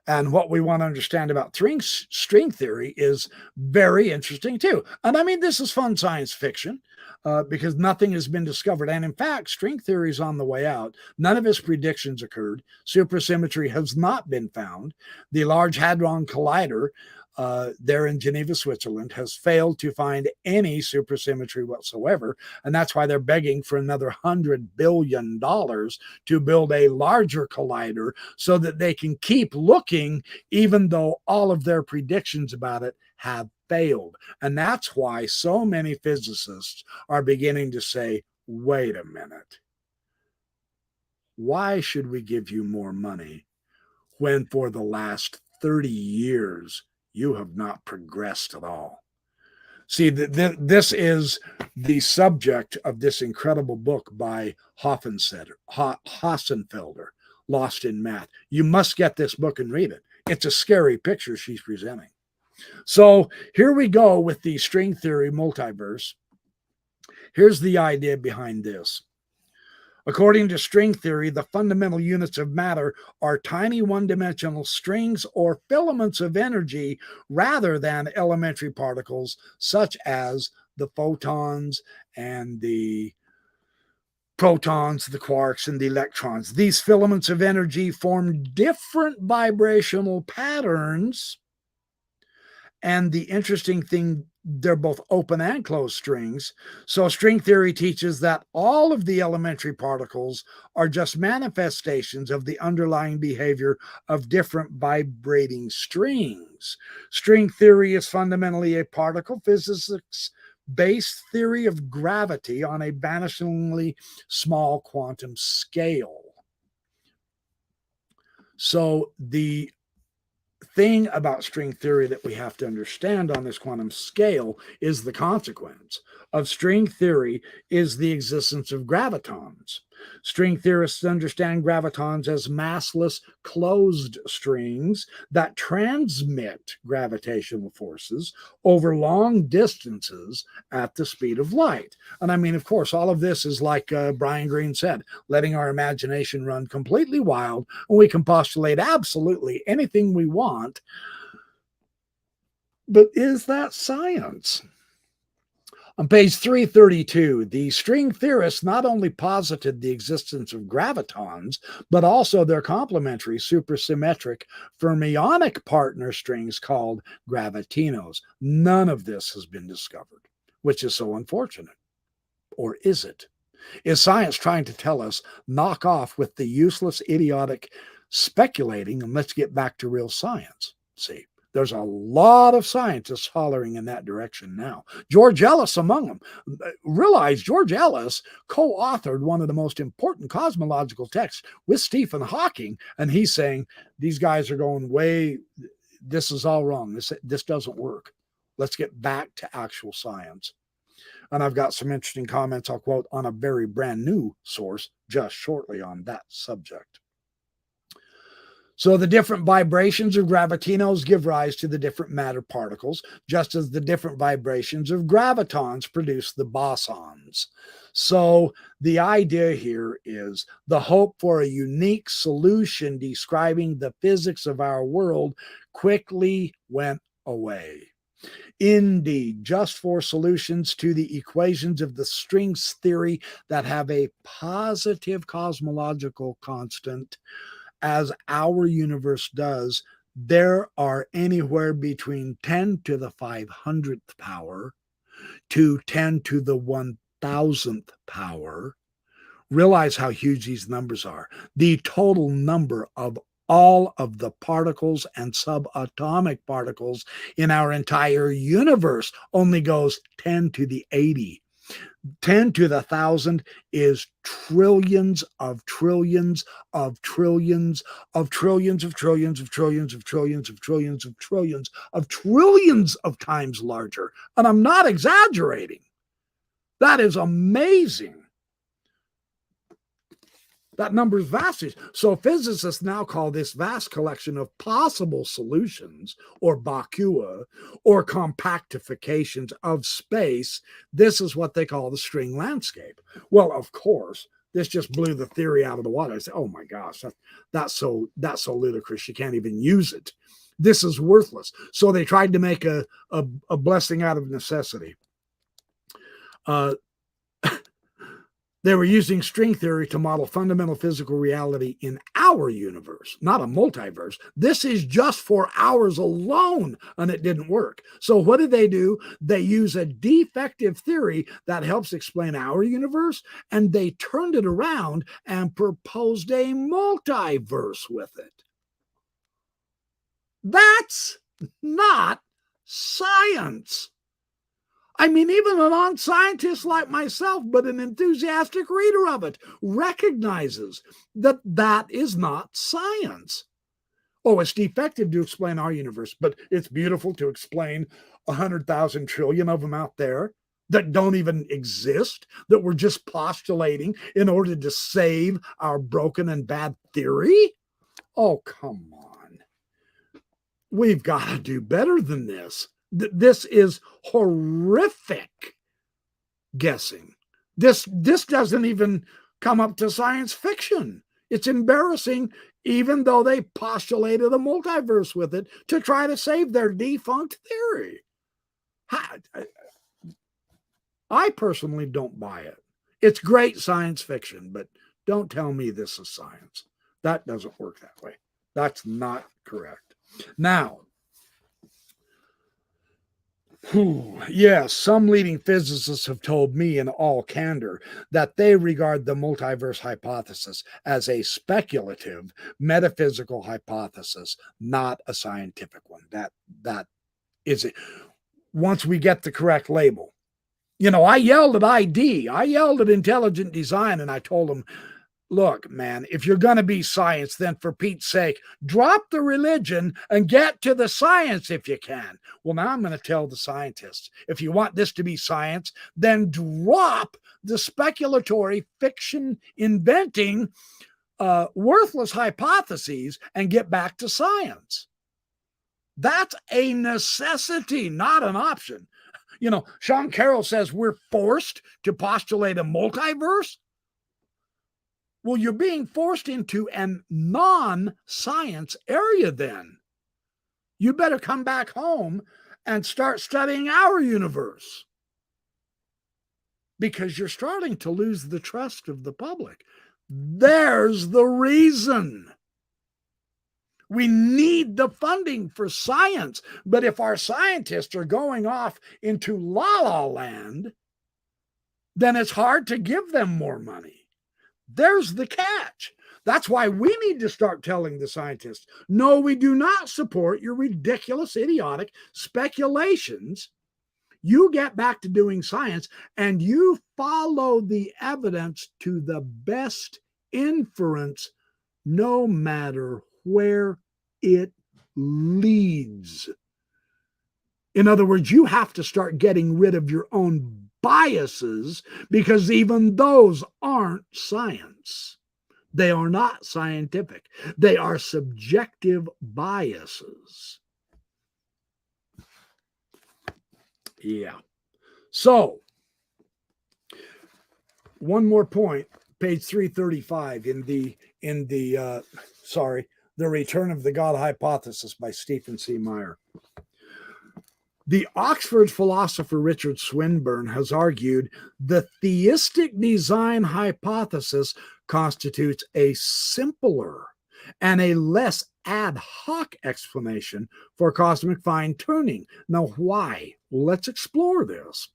And what we want to understand about string theory is very interesting too. And I mean, this is fun science fiction because nothing has been discovered. And in fact, string theory is on the way out. None of its predictions occurred. Supersymmetry has not been found. The Large Hadron Collider there in Geneva, Switzerland, has failed to find any supersymmetry whatsoever. And that's why they're begging for another $100 billion to build a larger collider so that they can keep looking, even though all of their predictions about it have failed. And that's why so many physicists are beginning to say, wait a minute. Why should we give you more money when for the last 30 years you have not progressed at all? See, this is the subject of this incredible book by Hossenfelder, Lost in Math. You must get this book and read it. It's a scary picture she's presenting. So here we go with the string theory multiverse. Here's the idea behind this. According to string theory, the fundamental units of matter are tiny one-dimensional strings or filaments of energy rather than elementary particles such as the photons and the protons, the quarks, and the electrons. These filaments of energy form different vibrational patterns. And the interesting thing, they're both open and closed strings. So string theory teaches that all of the elementary particles are just manifestations of the underlying behavior of different vibrating strings. String theory is fundamentally a particle physics based theory of gravity on a vanishingly small quantum scale. So the thing about string theory that we have to understand on this quantum scale is the consequence of string theory is the existence of gravitons. String theorists understand gravitons as massless closed strings that transmit gravitational forces over long distances at the speed of light. And I mean, of course, all of this is like Brian Greene said, letting our imagination run completely wild, and we can postulate absolutely anything we want. But is that science? On page 332, the string theorists not only posited the existence of gravitons, but also their complementary supersymmetric fermionic partner strings called gravitinos. None of this has been discovered, which is so unfortunate. Or is it? Is science trying to tell us, knock off with the useless, idiotic speculating, and let's get back to real science? See, There's a lot of scientists hollering in that direction now. George Ellis among them. Realize George Ellis co-authored one of the most important cosmological texts with Stephen Hawking, and he's saying these guys are going way, this is all wrong. This doesn't work. Let's get back to actual science. And I've got some interesting comments I'll quote on a very brand new source just shortly on that subject. So the different vibrations of gravitinos give rise to the different matter particles, just as the different vibrations of gravitons produce the bosons. So the idea here is the hope for a unique solution describing the physics of our world quickly went away. Indeed, just for solutions to the equations of the strings theory that have a positive cosmological constant, as our universe does, there are anywhere between 10 to the 500th power to 10 to the 1000th power. Realize how huge these numbers are. The total number of all of the particles and subatomic particles in our entire universe only goes 10 to the 80. 10 to the 1,000 is trillions of trillions of trillions of trillions of trillions of trillions of trillions of trillions of trillions of trillions of times larger. And I'm not exaggerating. That is amazing. That number is vast. So physicists now call this vast collection of possible solutions, or vacua, or compactifications of space. This is what they call the string landscape. Well, of course, this just blew the theory out of the water. I said, oh my gosh, that's so ludicrous. You can't even use it. This is worthless. So they tried to make a blessing out of necessity. They were using string theory to model fundamental physical reality in our universe, not a multiverse. This is just for ours alone, and it didn't work. So what did they do? They use a defective theory that helps explain our universe, and they turned it around and proposed a multiverse with it. That's not science. I mean, even a non-scientist like myself, but an enthusiastic reader of it, recognizes that that is not science. Oh, it's defective to explain our universe, but it's beautiful to explain 100,000 trillion of them out there that don't even exist, that we're just postulating in order to save our broken and bad theory. Oh, come on. We've got to do better than this. This is horrific guessing. This doesn't even come up to science fiction. It's embarrassing, even though they postulated a multiverse with it to try to save their defunct theory. I personally don't buy it. It's great science fiction, but don't tell me this is science. That doesn't work that way. That's not correct. Now, yes, some leading physicists have told me in all candor that they regard the multiverse hypothesis as a speculative metaphysical hypothesis, not a scientific one. That is it. Once we get the correct label. You know, I yelled at ID. I yelled at intelligent design, and I told them, look, man, if you're going to be science, then for Pete's sake, drop the religion and get to the science if you can. Well, now I'm going to tell the scientists, if you want this to be science, then drop the speculatory fiction inventing worthless hypotheses and get back to science. That's a necessity, not an option. You know, Sean Carroll says we're forced to postulate a multiverse. Well, you're being forced into a non-science area then. You better come back home and start studying our universe, because you're starting to lose the trust of the public. There's the reason. We need the funding for science, but if our scientists are going off into la-la land, then it's hard to give them more money. There's the catch. That's why we need to start telling the scientists, no, we do not support your ridiculous, idiotic speculations. You get back to doing science and you follow the evidence to the best inference, no matter where it leads. In other words, you have to start getting rid of your own biases, because even those aren't science. They are not scientific. They are subjective biases. Yeah. So, one more point, page 335 in the The Return of the God Hypothesis by Stephen C. Meyer. The Oxford philosopher Richard Swinburne has argued the theistic design hypothesis constitutes a simpler and a less ad hoc explanation for cosmic fine-tuning. Now, why? Let's explore this.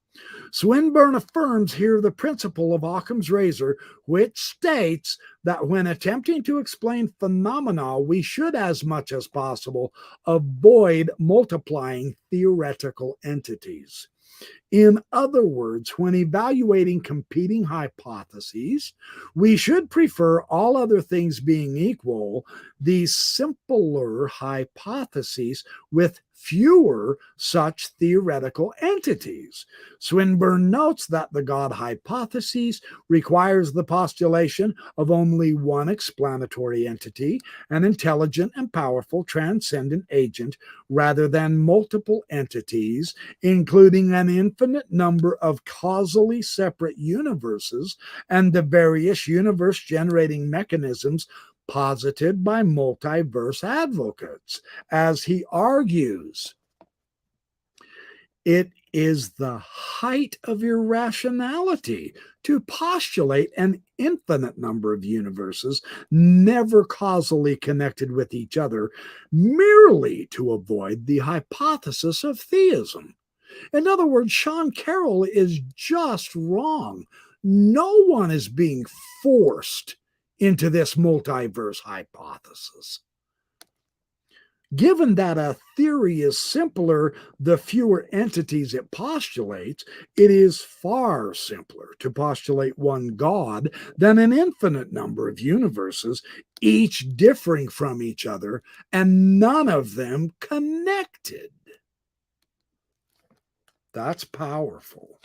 Swinburne affirms here the principle of Occam's razor, which states that when attempting to explain phenomena, we should, as much as possible, avoid multiplying theoretical entities. In other words, when evaluating competing hypotheses, we should prefer, all other things being equal, the simpler hypotheses with fewer such theoretical entities. Swinburne notes that the God hypothesis requires the postulation of only one explanatory entity, an intelligent and powerful transcendent agent, rather than multiple entities, including an infinite number of causally separate universes and the various universe-generating mechanisms posited by multiverse advocates. As he argues, it is the height of irrationality to postulate an infinite number of universes never causally connected with each other, merely to avoid the hypothesis of theism. In other words, Sean Carroll is just wrong. No one is being forced into this multiverse hypothesis. Given that a theory is simpler the fewer entities it postulates, it is far simpler to postulate one God than an infinite number of universes, each differing from each other and none of them connected. That's powerful.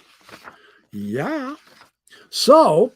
Yeah. So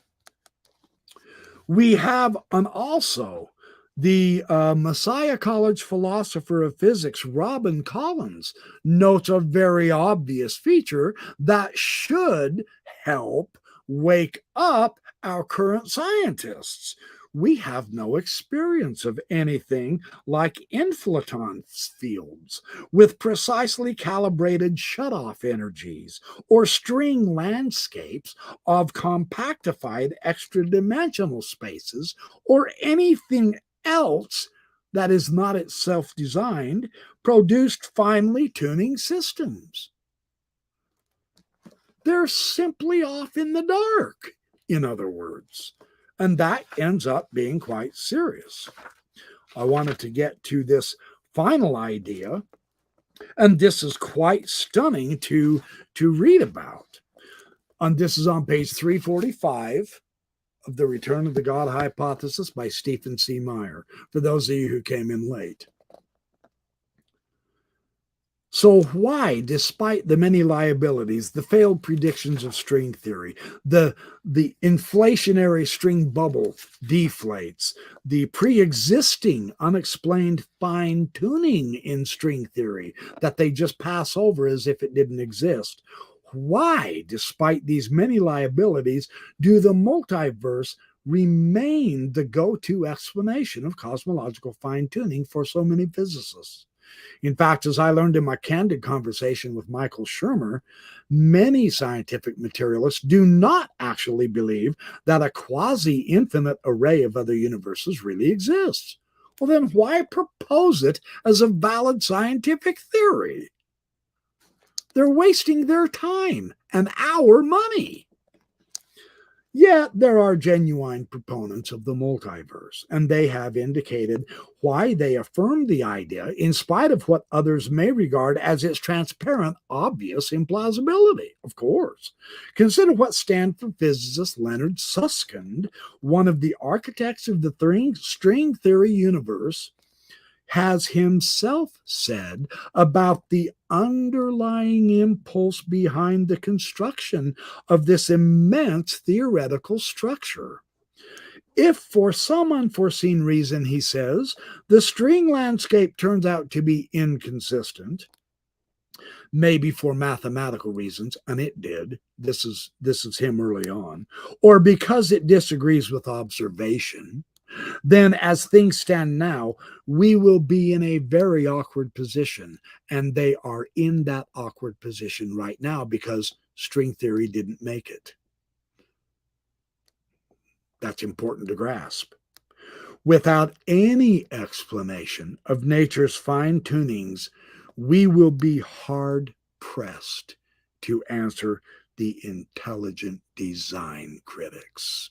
we have also the Messiah College philosopher of physics, Robin Collins, notes a very obvious feature that should help wake up our current scientists. We have no experience of anything like inflaton fields with precisely calibrated shutoff energies or string landscapes of compactified extra-dimensional spaces or anything else that is not itself designed, produced finely tuning systems. They're simply off in the dark, in other words. And that ends up being quite serious. I wanted to get to this final idea, and this is quite stunning to read about. And this is on page 345 of The Return of the God Hypothesis by Stephen C. Meyer, for those of you who came in late. So why, despite the many liabilities, the failed predictions of string theory, the inflationary string bubble deflates, the pre-existing unexplained fine-tuning in string theory that they just pass over as if it didn't exist, why, despite these many liabilities, do the multiverse remain the go-to explanation of cosmological fine-tuning for so many physicists? In fact, as I learned in my candid conversation with Michael Shermer, many scientific materialists do not actually believe that a quasi-infinite array of other universes really exists. Well, then why propose it as a valid scientific theory? They're wasting their time and our money. Yet there are genuine proponents of the multiverse, and they have indicated why they affirm the idea in spite of what others may regard as its transparent, obvious implausibility. Of course. Consider what Stanford physicist Leonard Susskind, one of the architects of the string theory universe, has himself said about the underlying impulse behind the construction of this immense theoretical structure. If for some unforeseen reason, he says, the string landscape turns out to be inconsistent, maybe for mathematical reasons, and it did. This is him early on, or because it disagrees with observation, then as things stand now, we will be in a very awkward position. And they are in that awkward position right now because string theory didn't make it. That's important to grasp. Without any explanation of nature's fine tunings, we will be hard pressed to answer the intelligent design critics.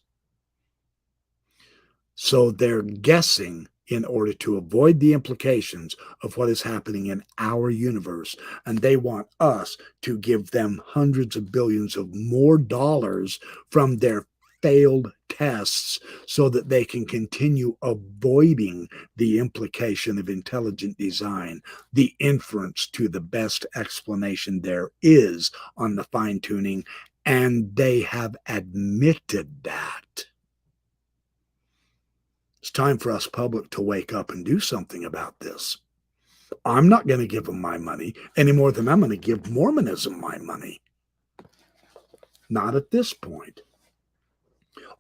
So they're guessing in order to avoid the implications of what is happening in our universe. And they want us to give them hundreds of billions of more dollars from their failed tests so that they can continue avoiding the implication of intelligent design, the inference to the best explanation there is on the fine tuning. And they have admitted that. It's time for us public to wake up and do something about this. I'm not going to give them my money any more than I'm going to give Mormonism my money. Not at this point.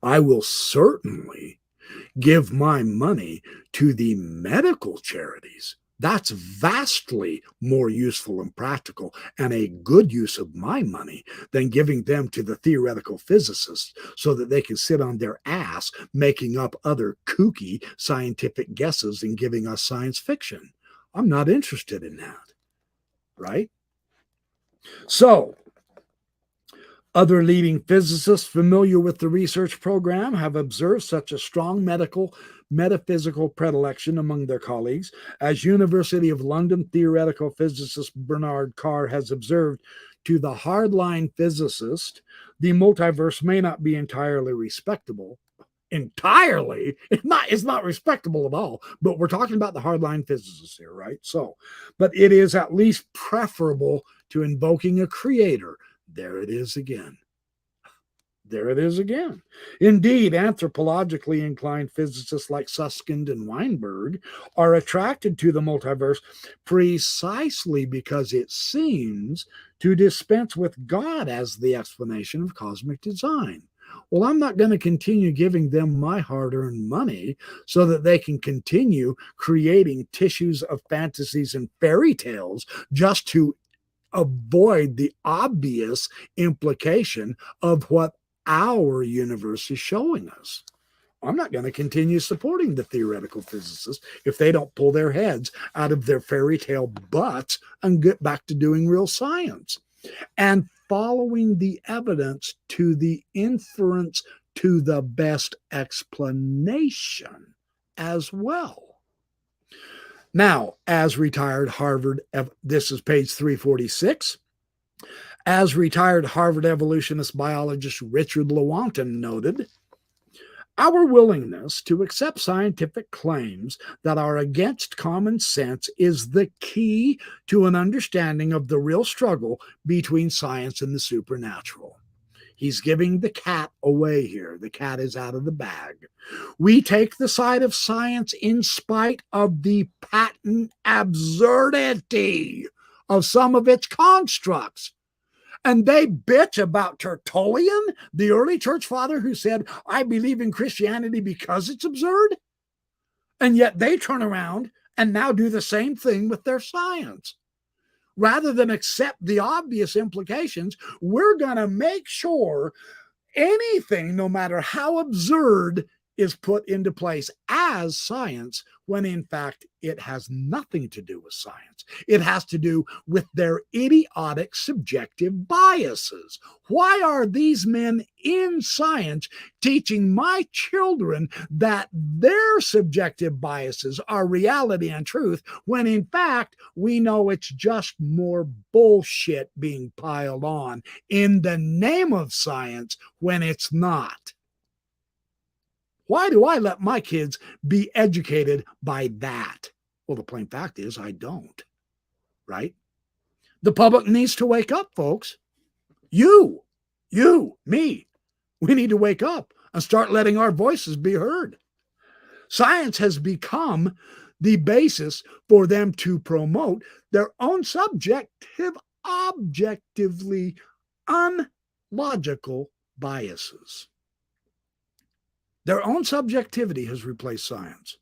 I will certainly give my money to the medical charities. That's vastly more useful and practical and a good use of my money than giving them to the theoretical physicists so that they can sit on their ass making up other kooky scientific guesses and giving us science fiction. I'm not interested in that, right? So, other leading physicists familiar with the research program have observed such a strong metaphysical predilection among their colleagues, as University of London theoretical physicist Bernard Carr has observed. To the hardline physicist, the multiverse may not be entirely respectable. Entirely, it's not respectable at all. But we're talking about the hardline physicists here, right? So, but it is at least preferable to invoking a creator. There it is again. There it is again. Indeed, anthropologically inclined physicists like Susskind and Weinberg are attracted to the multiverse precisely because it seems to dispense with God as the explanation of cosmic design. Well, I'm not going to continue giving them my hard-earned money so that they can continue creating tissues of fantasies and fairy tales just to avoid the obvious implication of what our universe is showing us. I'm not going to continue supporting the theoretical physicists if they don't pull their heads out of their fairy tale butts and get back to doing real science and following the evidence to the inference to the best explanation as well. Now, as retired Harvard, this is page 346, as retired Harvard evolutionist biologist Richard Lewontin noted, our willingness to accept scientific claims that are against common sense is the key to an understanding of the real struggle between science and the supernatural. He's giving the cat away here. The cat is out of the bag. We take the side of science in spite of the patent absurdity of some of its constructs. And they bitch about Tertullian, the early church father who said, I believe in Christianity because it's absurd. And yet they turn around and now do the same thing with their science. Rather than accept the obvious implications, we're going to make sure anything, no matter how absurd, is put into place as science when in fact it has nothing to do with science. It has to do with their idiotic subjective biases. Why are these men in science teaching my children that their subjective biases are reality and truth when in fact we know it's just more bullshit being piled on in the name of science when it's not? Why do I let my kids be educated by that? Well, the plain fact is I don't, right? The public needs to wake up, folks. You, me. We need to wake up and start letting our voices be heard. Science has become the basis for them to promote their own subjective, objectively unlogical biases. Their own subjectivity has replaced science.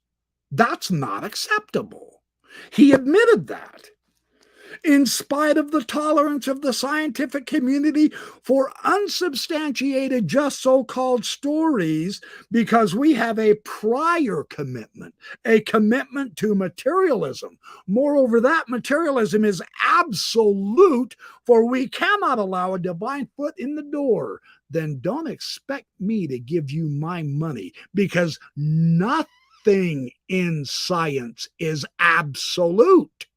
That's not acceptable. He admitted that. In spite of the tolerance of the scientific community for unsubstantiated, just so-called stories, because we have a prior commitment, a commitment to materialism. Moreover, that materialism is absolute, for we cannot allow a divine foot in the door. Then don't expect me to give you my money, because nothing in science is absolute.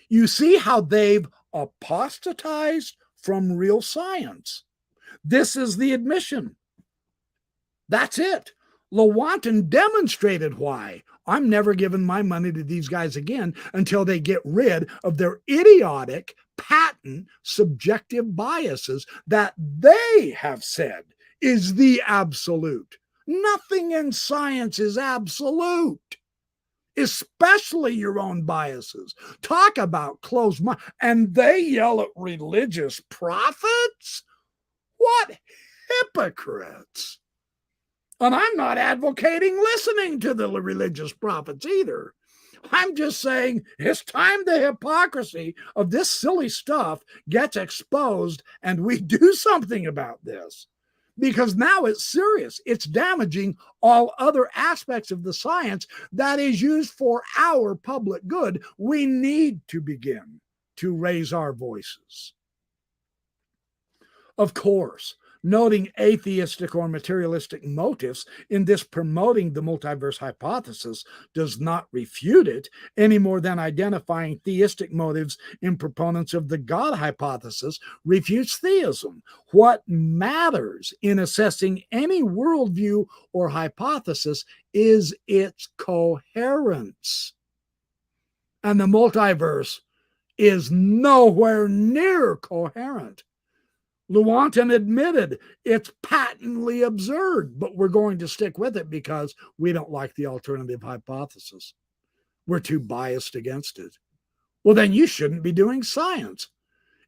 You see how they've apostatized from real science. This is the admission. That's it. Lewontin demonstrated why. I'm never giving my money to these guys again until they get rid of their idiotic, patent, subjective biases that they have said is the absolute. Nothing in science is absolute, especially your own biases. Talk about closed mind. And they yell at religious prophets? What hypocrites! And I'm not advocating listening to the religious prophets either. I'm just saying it's time the hypocrisy of this silly stuff gets exposed and we do something about this. Because now it's serious. It's damaging all other aspects of the science that is used for our public good. We need to begin to raise our voices. Of course, noting atheistic or materialistic motives in this promoting the multiverse hypothesis does not refute it any more than identifying theistic motives in proponents of the God hypothesis refutes theism. What matters in assessing any worldview or hypothesis is its coherence. And the multiverse is nowhere near coherent. Lewontin admitted it's patently absurd, but we're going to stick with it because we don't like the alternative hypothesis. We're too biased against it. Well, then you shouldn't be doing science.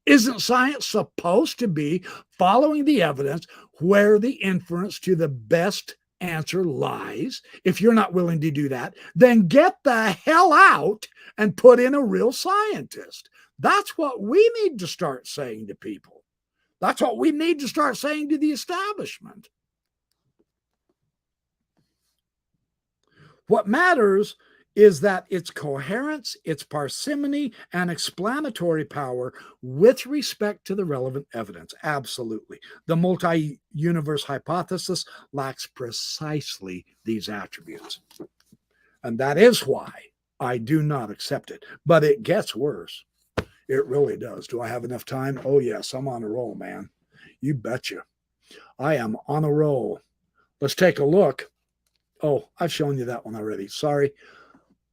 Isn't science supposed to be following the evidence where the inference to the best answer lies? If you're not willing to do that, then get the hell out and put in a real scientist. That's what we need to start saying to people. That's what we need to start saying to the establishment. What matters is that its coherence, its parsimony, and explanatory power with respect to the relevant evidence. Absolutely. The multi-universe hypothesis lacks precisely these attributes. And that is why I do not accept it. But it gets worse. It really does. Do I have enough time? Oh, yes, I'm on a roll, man. You betcha. I am on a roll. Let's take a look. Oh, I've shown you that one already. Sorry.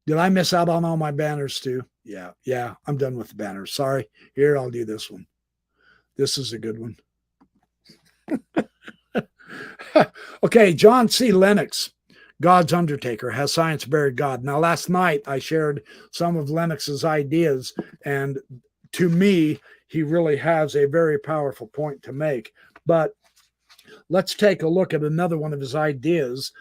Did I miss out on all my banners too? Yeah, I'm done with the banners. Sorry. Here, I'll do this one. This is a good one. Okay, John C. Lennox, God's Undertaker, has science buried God. Now, last night I shared some of Lennox's ideas, and to me, he really has a very powerful point to make. But let's take a look at another one of his ideas.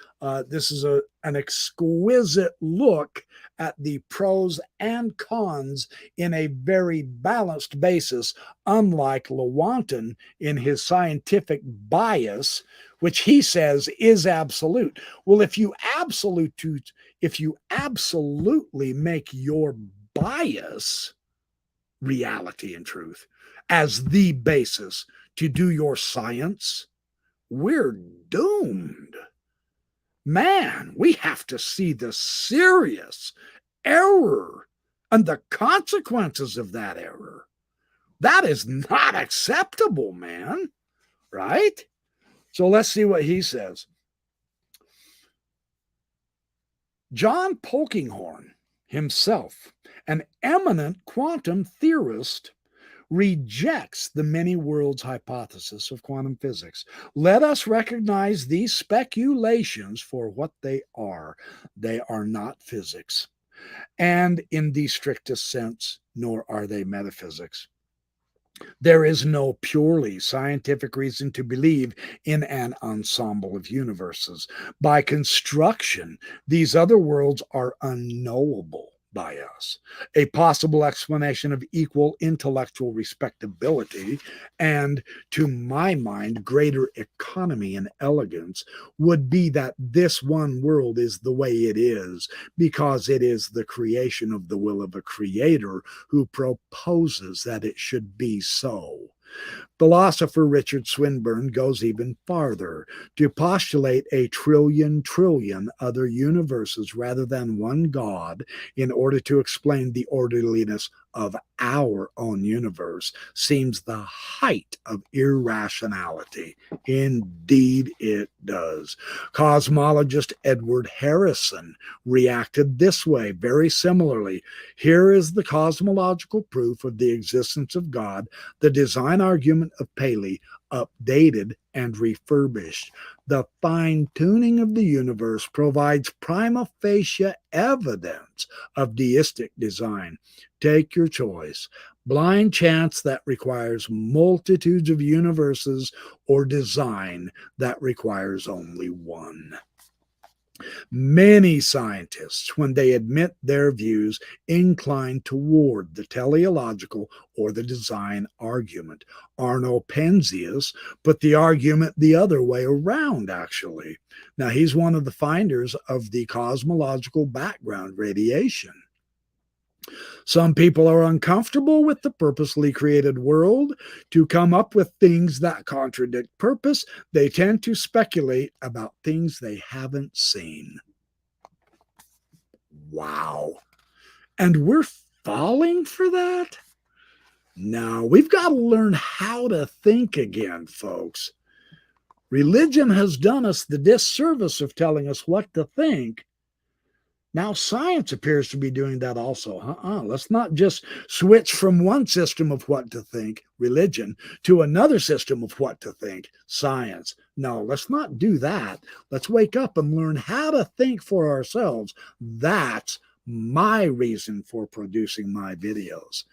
This is an exquisite look at the pros and cons in a very balanced basis, unlike Lewontin in his scientific bias, which he says is absolute. Well, if you absolutely make your bias reality and truth as the basis to do your science, we're doomed. Man, we have to see the serious error and the consequences of that error. That is not acceptable, man. Right? So let's see what he says. John Polkinghorne himself, an eminent quantum theorist, rejects the many worlds hypothesis of quantum physics. Let us recognize these speculations for what they are. They are not physics, and in the strictest sense, nor are they metaphysics. There is no purely scientific reason to believe in an ensemble of universes. By construction, these other worlds are unknowable by us. A possible explanation of equal intellectual respectability and, to my mind, greater economy and elegance would be that this one world is the way it is because it is the creation of the will of a creator who proposes that it should be so. Philosopher Richard Swinburne goes even farther to postulate a trillion other universes rather than one God in order to explain the orderliness of our own universe seems the height of irrationality. Indeed, it does. Cosmologist Edward Harrison reacted this way very similarly. Here is the cosmological proof of the existence of God, the design argument of Paley, updated and refurbished. The fine-tuning of the universe provides prima facie evidence of deistic design. Take your choice. Blind chance that requires multitudes of universes, or design that requires only one. Many scientists, when they admit their views, incline toward the teleological or the design argument. Arno Penzias put the argument the other way around, actually. Now, he's one of the finders of the cosmological background radiation. Some people are uncomfortable with the purposely created world. To come up with things that contradict purpose, they tend to speculate about things they haven't seen. Wow. And we're falling for that? No, we've got to learn how to think again, folks. Religion has done us the disservice of telling us what to think. Now, science appears to be doing that also. Let's not just switch from one system of what to think, religion, to another system of what to think, science. No, let's not do that. Let's wake up and learn how to think for ourselves. That's my reason for producing my videos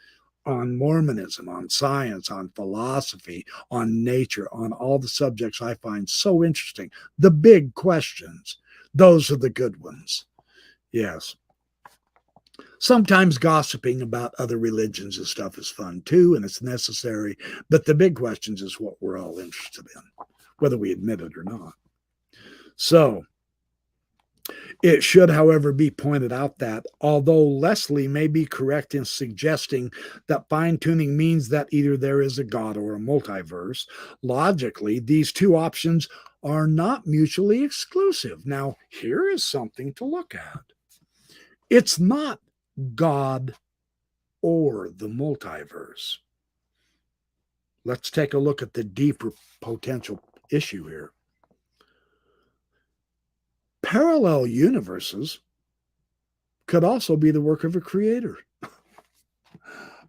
on Mormonism, on science, on philosophy, on nature, on all the subjects I find so interesting. The big questions, those are the good ones. Yes. Sometimes gossiping about other religions and stuff is fun too, and it's necessary. But the big questions is what we're all interested in, whether we admit it or not. So, it should, however, be pointed out that although Leslie may be correct in suggesting that fine-tuning means that either there is a God or a multiverse, logically, these two options are not mutually exclusive. Now, here is something to look at. It's not God or the multiverse. Let's take a look at the deeper potential issue here. Parallel universes could also be the work of a creator.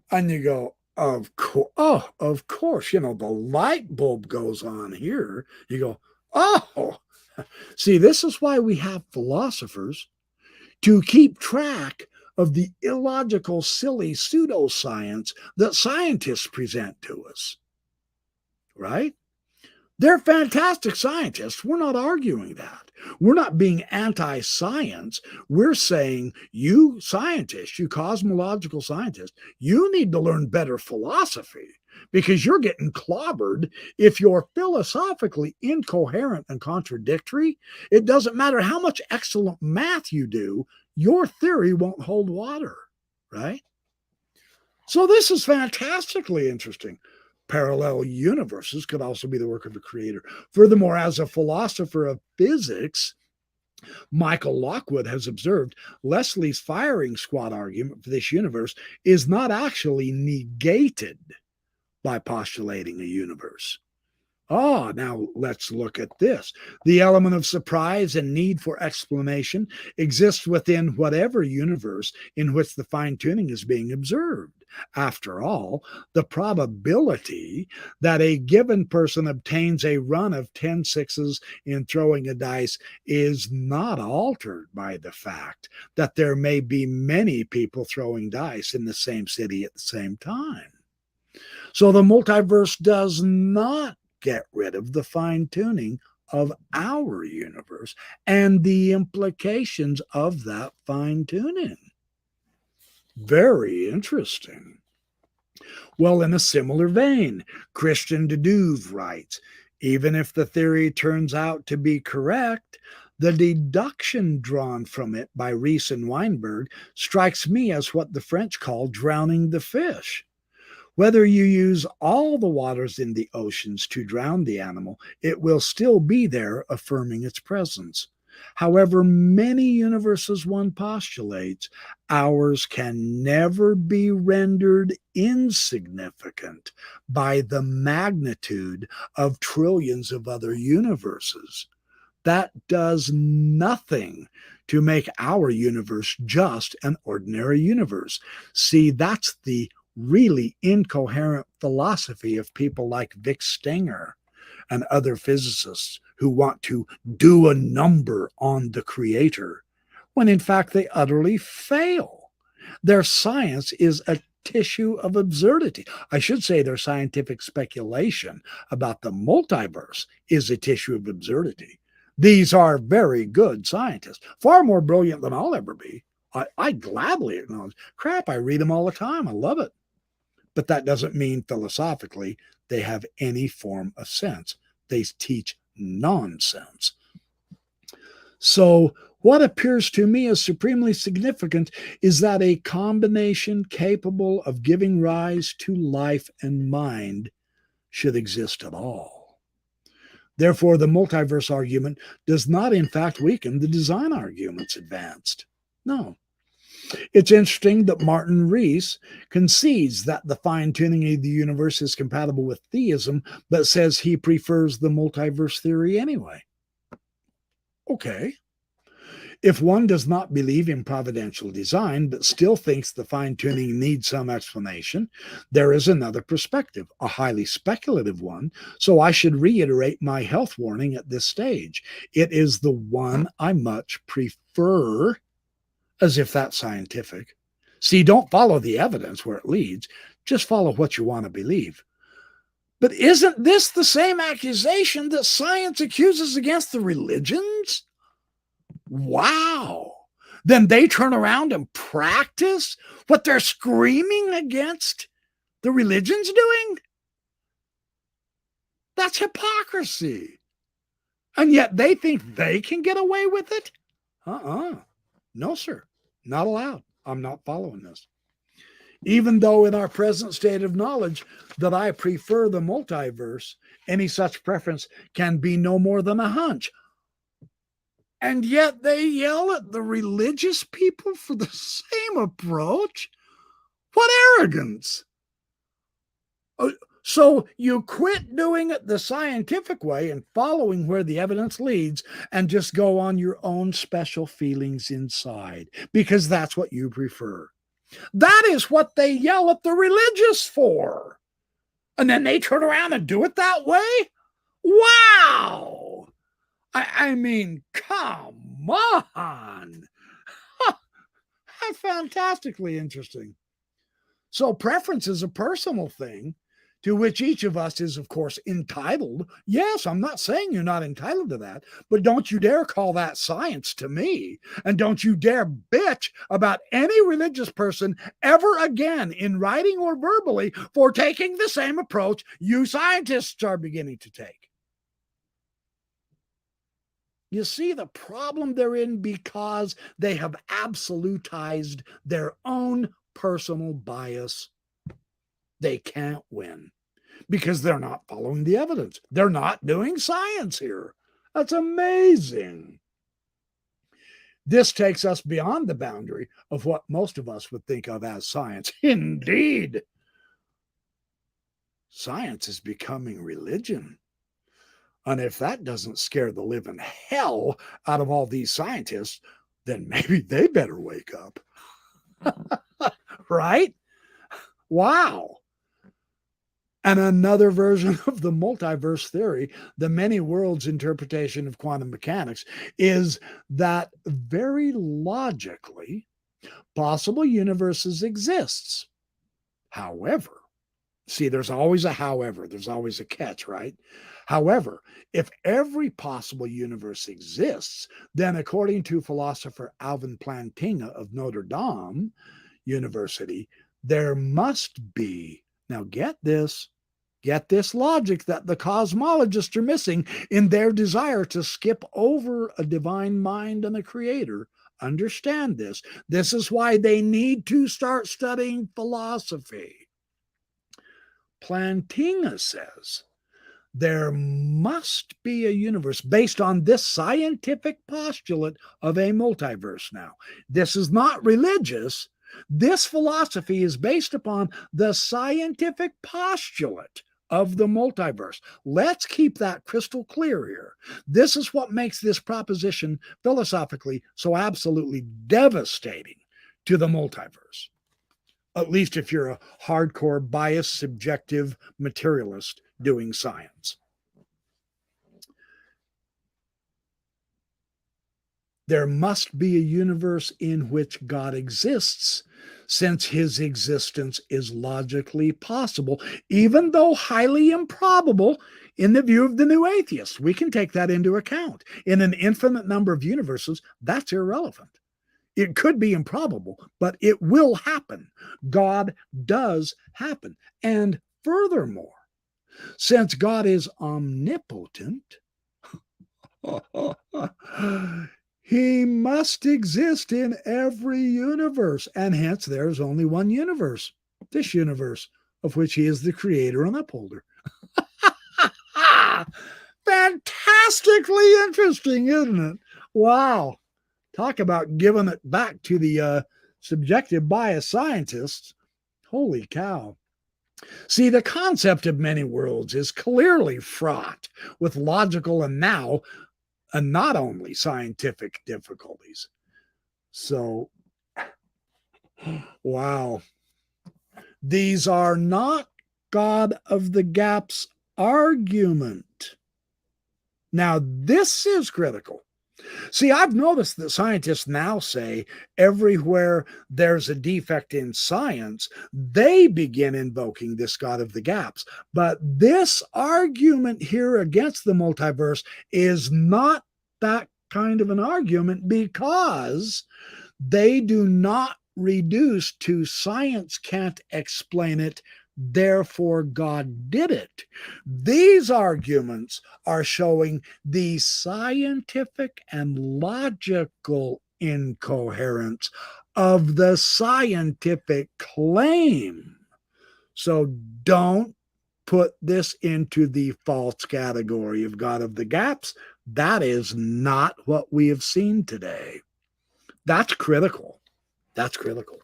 And you go, of course, the light bulb goes on here. You go, oh, see, this is why we have philosophers, to keep track of the illogical, silly pseudoscience that scientists present to us, right? They're fantastic scientists. We're not arguing that. We're not being anti science. We're saying, you scientists, you cosmological scientists, you need to learn better philosophy because you're getting clobbered if you're philosophically incoherent and contradictory. It doesn't matter how much excellent math you do, your theory won't hold water, right? So this is fantastically interesting. Parallel universes could also be the work of a creator. Furthermore, as a philosopher of physics, Michael Lockwood has observed Leslie's firing squad argument for this universe is not actually negated by postulating a universe. Now let's look at this. The element of surprise and need for explanation exists within whatever universe in which the fine tuning is being observed. After all, the probability that a given person obtains a run of 10 sixes in throwing a dice is not altered by the fact that there may be many people throwing dice in the same city at the same time. So the multiverse does not get rid of the fine tuning of our universe and the implications of that fine tuning. Very interesting. Well, in a similar vein, Christian de Duve writes, even if the theory turns out to be correct, the deduction drawn from it by Rees and Weinberg strikes me as what the French call drowning the fish. Whether you use all the waters in the oceans to drown the animal, it will still be there, affirming its presence. However many universes one postulates, ours can never be rendered insignificant by the magnitude of trillions of other universes. That does nothing to make our universe just an ordinary universe. See, that's the really incoherent philosophy of people like Vic Stenger and other physicists who want to do a number on the creator, when in fact they utterly fail. Their science is a tissue of absurdity. I should say their scientific speculation about the multiverse is a tissue of absurdity. These are very good scientists, far more brilliant than I'll ever be. I gladly acknowledge. Crap, I read them all the time. I love it. But that doesn't mean philosophically they have any form of sense. They teach nonsense. So, what appears to me as supremely significant is that a combination capable of giving rise to life and mind should exist at all. Therefore, the multiverse argument does not, in fact, weaken the design arguments advanced. No. It's interesting that Martin Rees concedes that the fine-tuning of the universe is compatible with theism, but says he prefers the multiverse theory anyway. Okay. If one does not believe in providential design, but still thinks the fine-tuning needs some explanation, there is another perspective, a highly speculative one, so I should reiterate my health warning at this stage. It is the one I much prefer, as if that's scientific. See, don't follow the evidence where it leads. Just follow what you want to believe. But isn't this the same accusation that science accuses against the religions? Wow. Then they turn around and practice what they're screaming against the religions doing? That's hypocrisy. And yet they think they can get away with it? No, sir. Not allowed. I'm not following this. Even though in our present state of knowledge that I prefer the multiverse, any such preference can be no more than a hunch. And yet they yell at the religious people for the same approach? What arrogance! So you quit doing it the scientific way and following where the evidence leads and just go on your own special feelings inside because that's what you prefer. That is what they yell at the religious for. And then they turn around and do it that way? Wow! I mean, come on. That's fantastically interesting. So preference is a personal thing. to which each of us is, of course, entitled. Yes, I'm not saying you're not entitled to that, but don't you dare call that science to me. And don't you dare bitch about any religious person ever again, in writing or verbally, for taking the same approach you scientists are beginning to take. You see the problem they're in because they have absolutized their own personal bias. They can't win because they're not following the evidence. They're not doing science here. That's amazing. This takes us beyond the boundary of what most of us would think of as science. Indeed, science is becoming religion. And if that doesn't scare the living hell out of all these scientists, then maybe they better wake up. Right? Wow. And another version of the multiverse theory, the many worlds interpretation of quantum mechanics, is that very logically, possible universes exists. However, see, there's always a however, there's always a catch, right? However, if every possible universe exists, then according to philosopher Alvin Plantinga of Notre Dame University, there must be, now get this logic that the cosmologists are missing in their desire to skip over a divine mind and a creator. Understand this. This is why they need to start studying philosophy. Plantinga says there must be a universe based on this scientific postulate of a multiverse. Now, this is not religious. This philosophy is based upon the scientific postulate of the multiverse. Let's keep that crystal clear here. This is what makes this proposition philosophically so absolutely devastating to the multiverse. At least if you're a hardcore, biased, subjective materialist doing science. There must be a universe in which God exists, since his existence is logically possible, even though highly improbable in the view of the new atheists. We can take that into account. In an infinite number of universes, that's irrelevant. It could be improbable, but it will happen. God does happen. And furthermore, since God is omnipotent, he must exist in every universe. And hence, there's only one universe, this universe, of which he is the creator and upholder. Fantastically interesting, isn't it? Wow. Talk about giving it back to the subjective bias scientists. Holy cow. See, the concept of many worlds is clearly fraught with logical and not only scientific difficulties. So, wow. These are not God of the gaps argument. Now, this is critical. See, I've noticed that scientists now say everywhere there's a defect in science, they begin invoking this God of the gaps. But this argument here against the multiverse is not that kind of an argument, because they do not reduce to science can't explain it, therefore God did it. These arguments are showing the scientific and logical incoherence of the scientific claim. So don't put this into the false category of God of the gaps. That is not what we have seen today. That's critical. That's critical.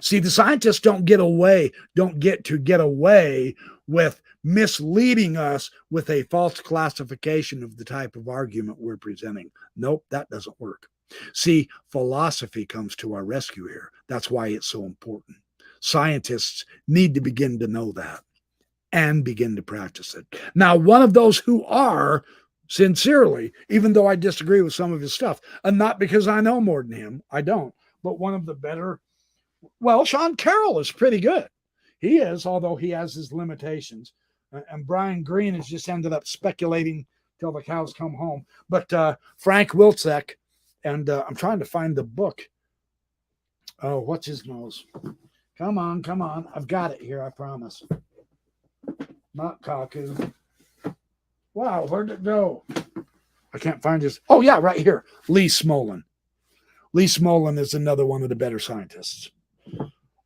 See, the scientists don't get to get away with misleading us with a false classification of the type of argument we're presenting. Nope, that doesn't work. See, philosophy comes to our rescue here. That's why it's so important. Scientists need to begin to know that and begin to practice it. Now, one of those who are sincerely, even though I disagree with some of his stuff, and not because I know more than him, I don't, but one of the better, well, Sean Carroll is pretty good. He is, although he has his limitations. And Brian Greene has just ended up speculating till the cows come home. But Frank Wilczek, and I'm trying to find the book. Oh, what's his nose? Come on, come on. I've got it here, I promise. Not Kaku. Wow, where'd it go? I can't find his. Oh, yeah, right here. Lee Smolin. Lee Smolin is another one of the better scientists.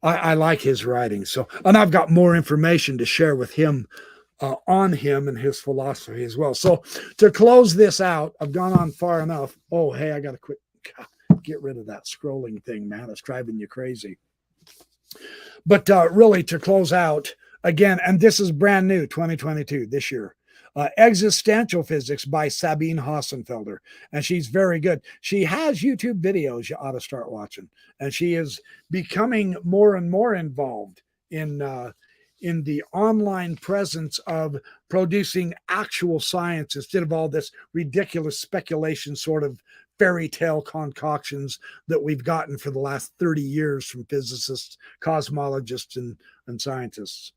I like his writing. So, and I've got more information to share with him on him and his philosophy as well. So to close this out, I've gone on far enough. Oh, hey, I got to quit. Get rid of that scrolling thing, man. It's driving you crazy. But really, to close out, again, and this is brand new, 2022, this year. Existential Physics by Sabine Hossenfelder. And she's very good. She has YouTube videos you ought to start watching. And she is becoming more and more involved in the online presence of producing actual science instead of all this ridiculous speculation sort of fairy tale concoctions that we've gotten for the last 30 years from physicists, cosmologists, and scientists.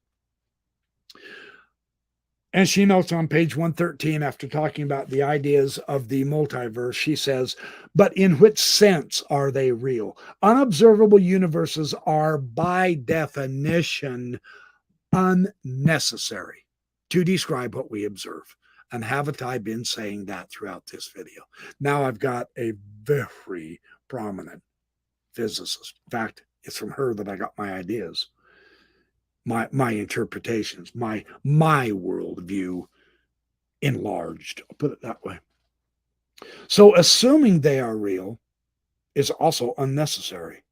And she notes on page 113, after talking about the ideas of the multiverse, she says, but in which sense are they real? Unobservable universes are by definition unnecessary to describe what we observe. And haven't I been saying that throughout this video? Now I've got a very prominent physicist. In fact, it's from her that I got my ideas, my interpretations, my worldview enlarged. I'll put it that way. So assuming they are real is also unnecessary.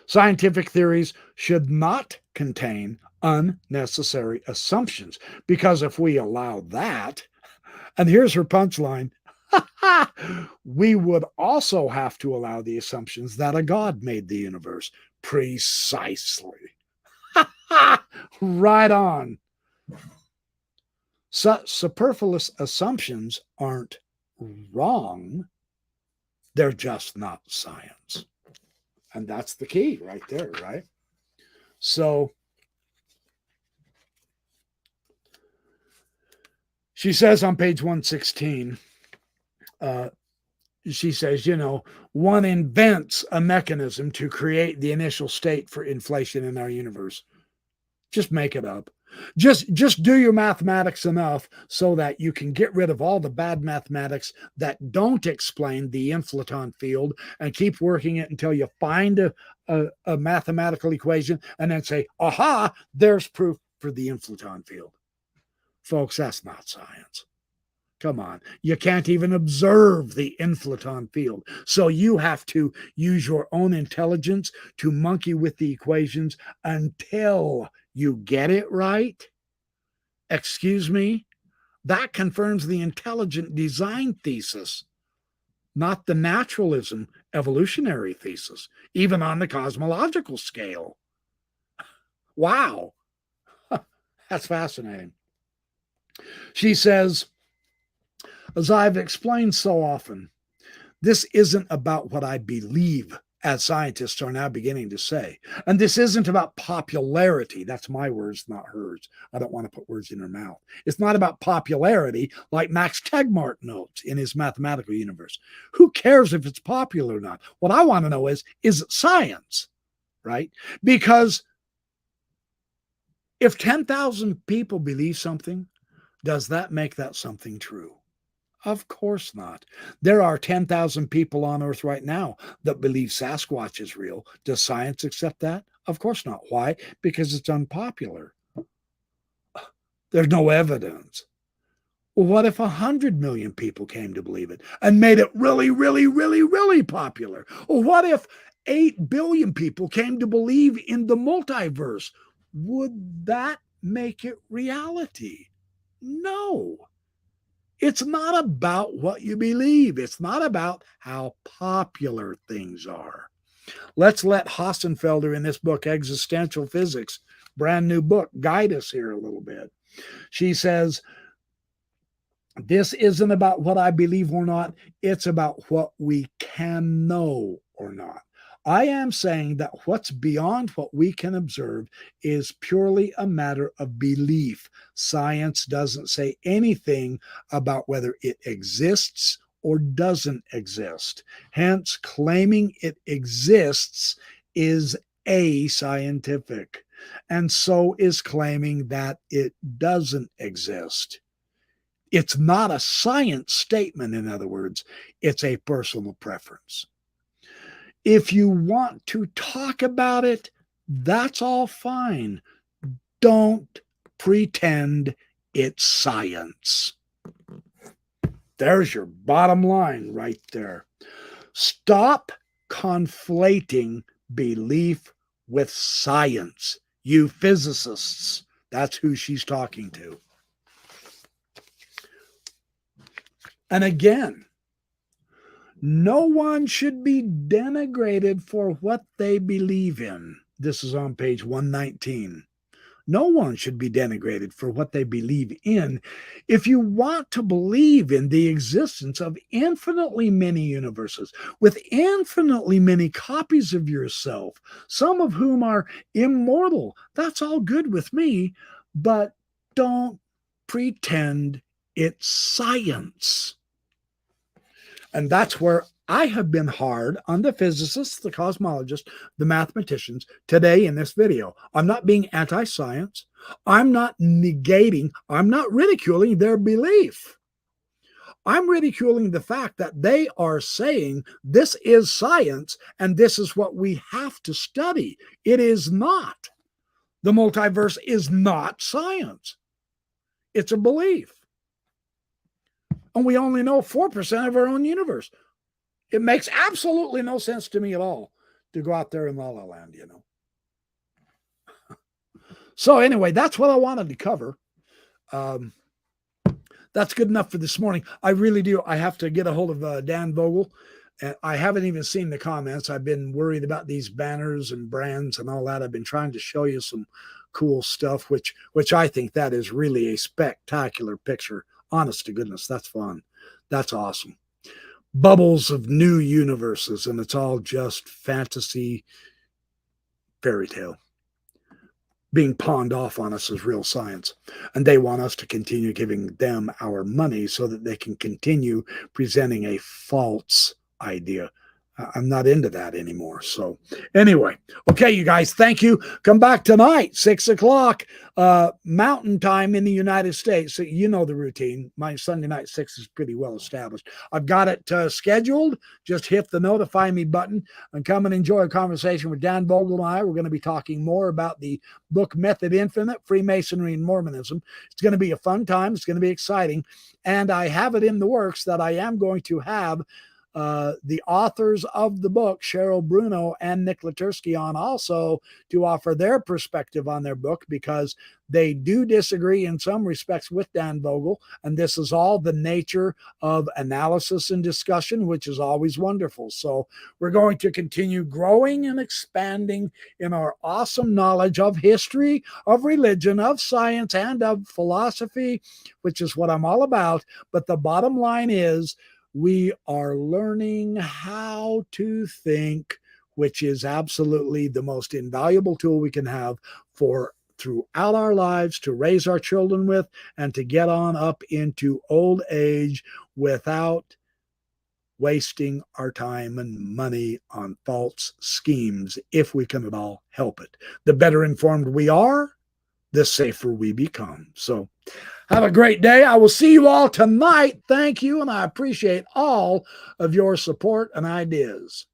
Scientific theories should not contain unnecessary assumptions, because if we allow that, and here's her punchline, we would also have to allow the assumptions that a God made the universe. Precisely. Right on. Superfluous assumptions aren't wrong. They're just not science. And that's the key right there, right? So she says on page 116, she says, one invents a mechanism to create the initial state for inflation in our universe. Just make it up. Just do your mathematics enough so that you can get rid of all the bad mathematics that don't explain the inflaton field, and keep working it until you find a mathematical equation and then say, aha, there's proof for the inflaton field. Folks, that's not science. Come on. You can't even observe the inflaton field. So you have to use your own intelligence to monkey with the equations until you get it right. Excuse me? That confirms the intelligent design thesis, not the naturalism evolutionary thesis, even on the cosmological scale. Wow. That's fascinating. She says, as I've explained so often, this isn't about what I believe, as scientists are now beginning to say. And this isn't about popularity. That's my words, not hers. I don't want to put words in her mouth. It's not about popularity like Max Tegmark notes in his mathematical universe. Who cares if it's popular or not? What I want to know is it science, right? Because if 10,000 people believe something, does that make that something true? Of course not. There are 10,000 people on Earth right now that believe Sasquatch is real. Does science accept that? Of course not. Why? Because it's unpopular. There's no evidence. Well, what if 100 million people came to believe it and made it really, really, really, really popular? Well, what if 8 billion people came to believe in the multiverse? Would that make it reality? No. It's not about what you believe. It's not about how popular things are. Let's let Hossenfelder in this book, Existential Physics, brand new book, guide us here a little bit. She says, this isn't about what I believe or not. It's about what we can know or not. I am saying that what's beyond what we can observe is purely a matter of belief. Science doesn't say anything about whether it exists or doesn't exist. Hence, claiming it exists is ascientific, and so is claiming that it doesn't exist. It's not a science statement, in other words, it's a personal preference. If you want to talk about it, that's all fine. Don't pretend it's science. There's your bottom line right there. Stop conflating belief with science. You physicists, that's who she's talking to. And again, no one should be denigrated for what they believe in. This is on page 119. No one should be denigrated for what they believe in. If you want to believe in the existence of infinitely many universes with infinitely many copies of yourself, some of whom are immortal, that's all good with me, but don't pretend it's science. And that's where I have been hard on the physicists, the cosmologists, the mathematicians today in this video. I'm not being anti-science. I'm not negating, I'm not ridiculing their belief. I'm ridiculing the fact that they are saying this is science and this is what we have to study. It is not. The multiverse is not science. It's a belief. And we only know 4% of our own universe. It makes absolutely no sense to me at all to go out there in La La Land, you know. So anyway, that's what I wanted to cover. That's good enough for this morning. I really do. I have to get a hold of Dan Vogel. I haven't even seen the comments. I've been worried about these banners and brands and all that. I've been trying to show you some cool stuff, which I think that is really a spectacular picture. Honest to goodness, that's fun. That's awesome. Bubbles of new universes, and it's all just fantasy fairy tale being pawned off on us as real science. And they want us to continue giving them our money so that they can continue presenting a false idea. I'm not into that anymore. So anyway, okay, you guys, thank you. Come back tonight, 6 o'clock Mountain Time in the United States. So you know the routine. My Sunday night 6 is pretty well established. I've got it scheduled. Just hit the notify me button and come and enjoy a conversation with Dan Vogel and I. We're going to be talking more about the book Method Infinite, Freemasonry and Mormonism. It's going to be a fun time. It's going to be exciting. And I have it in the works that I am going to have the authors of the book, Cheryl Bruno and Nick Latursky, on also to offer their perspective on their book, because they do disagree in some respects with Dan Vogel. And this is all the nature of analysis and discussion, which is always wonderful. So we're going to continue growing and expanding in our awesome knowledge of history, of religion, of science, and of philosophy, which is what I'm all about. But the bottom line is, we are learning how to think, which is absolutely the most invaluable tool we can have for throughout our lives to raise our children with and to get on up into old age without wasting our time and money on false schemes, if we can at all help it. The better informed we are, the safer we become. So have a great day. I will see you all tonight. Thank you, and I appreciate all of your support and ideas.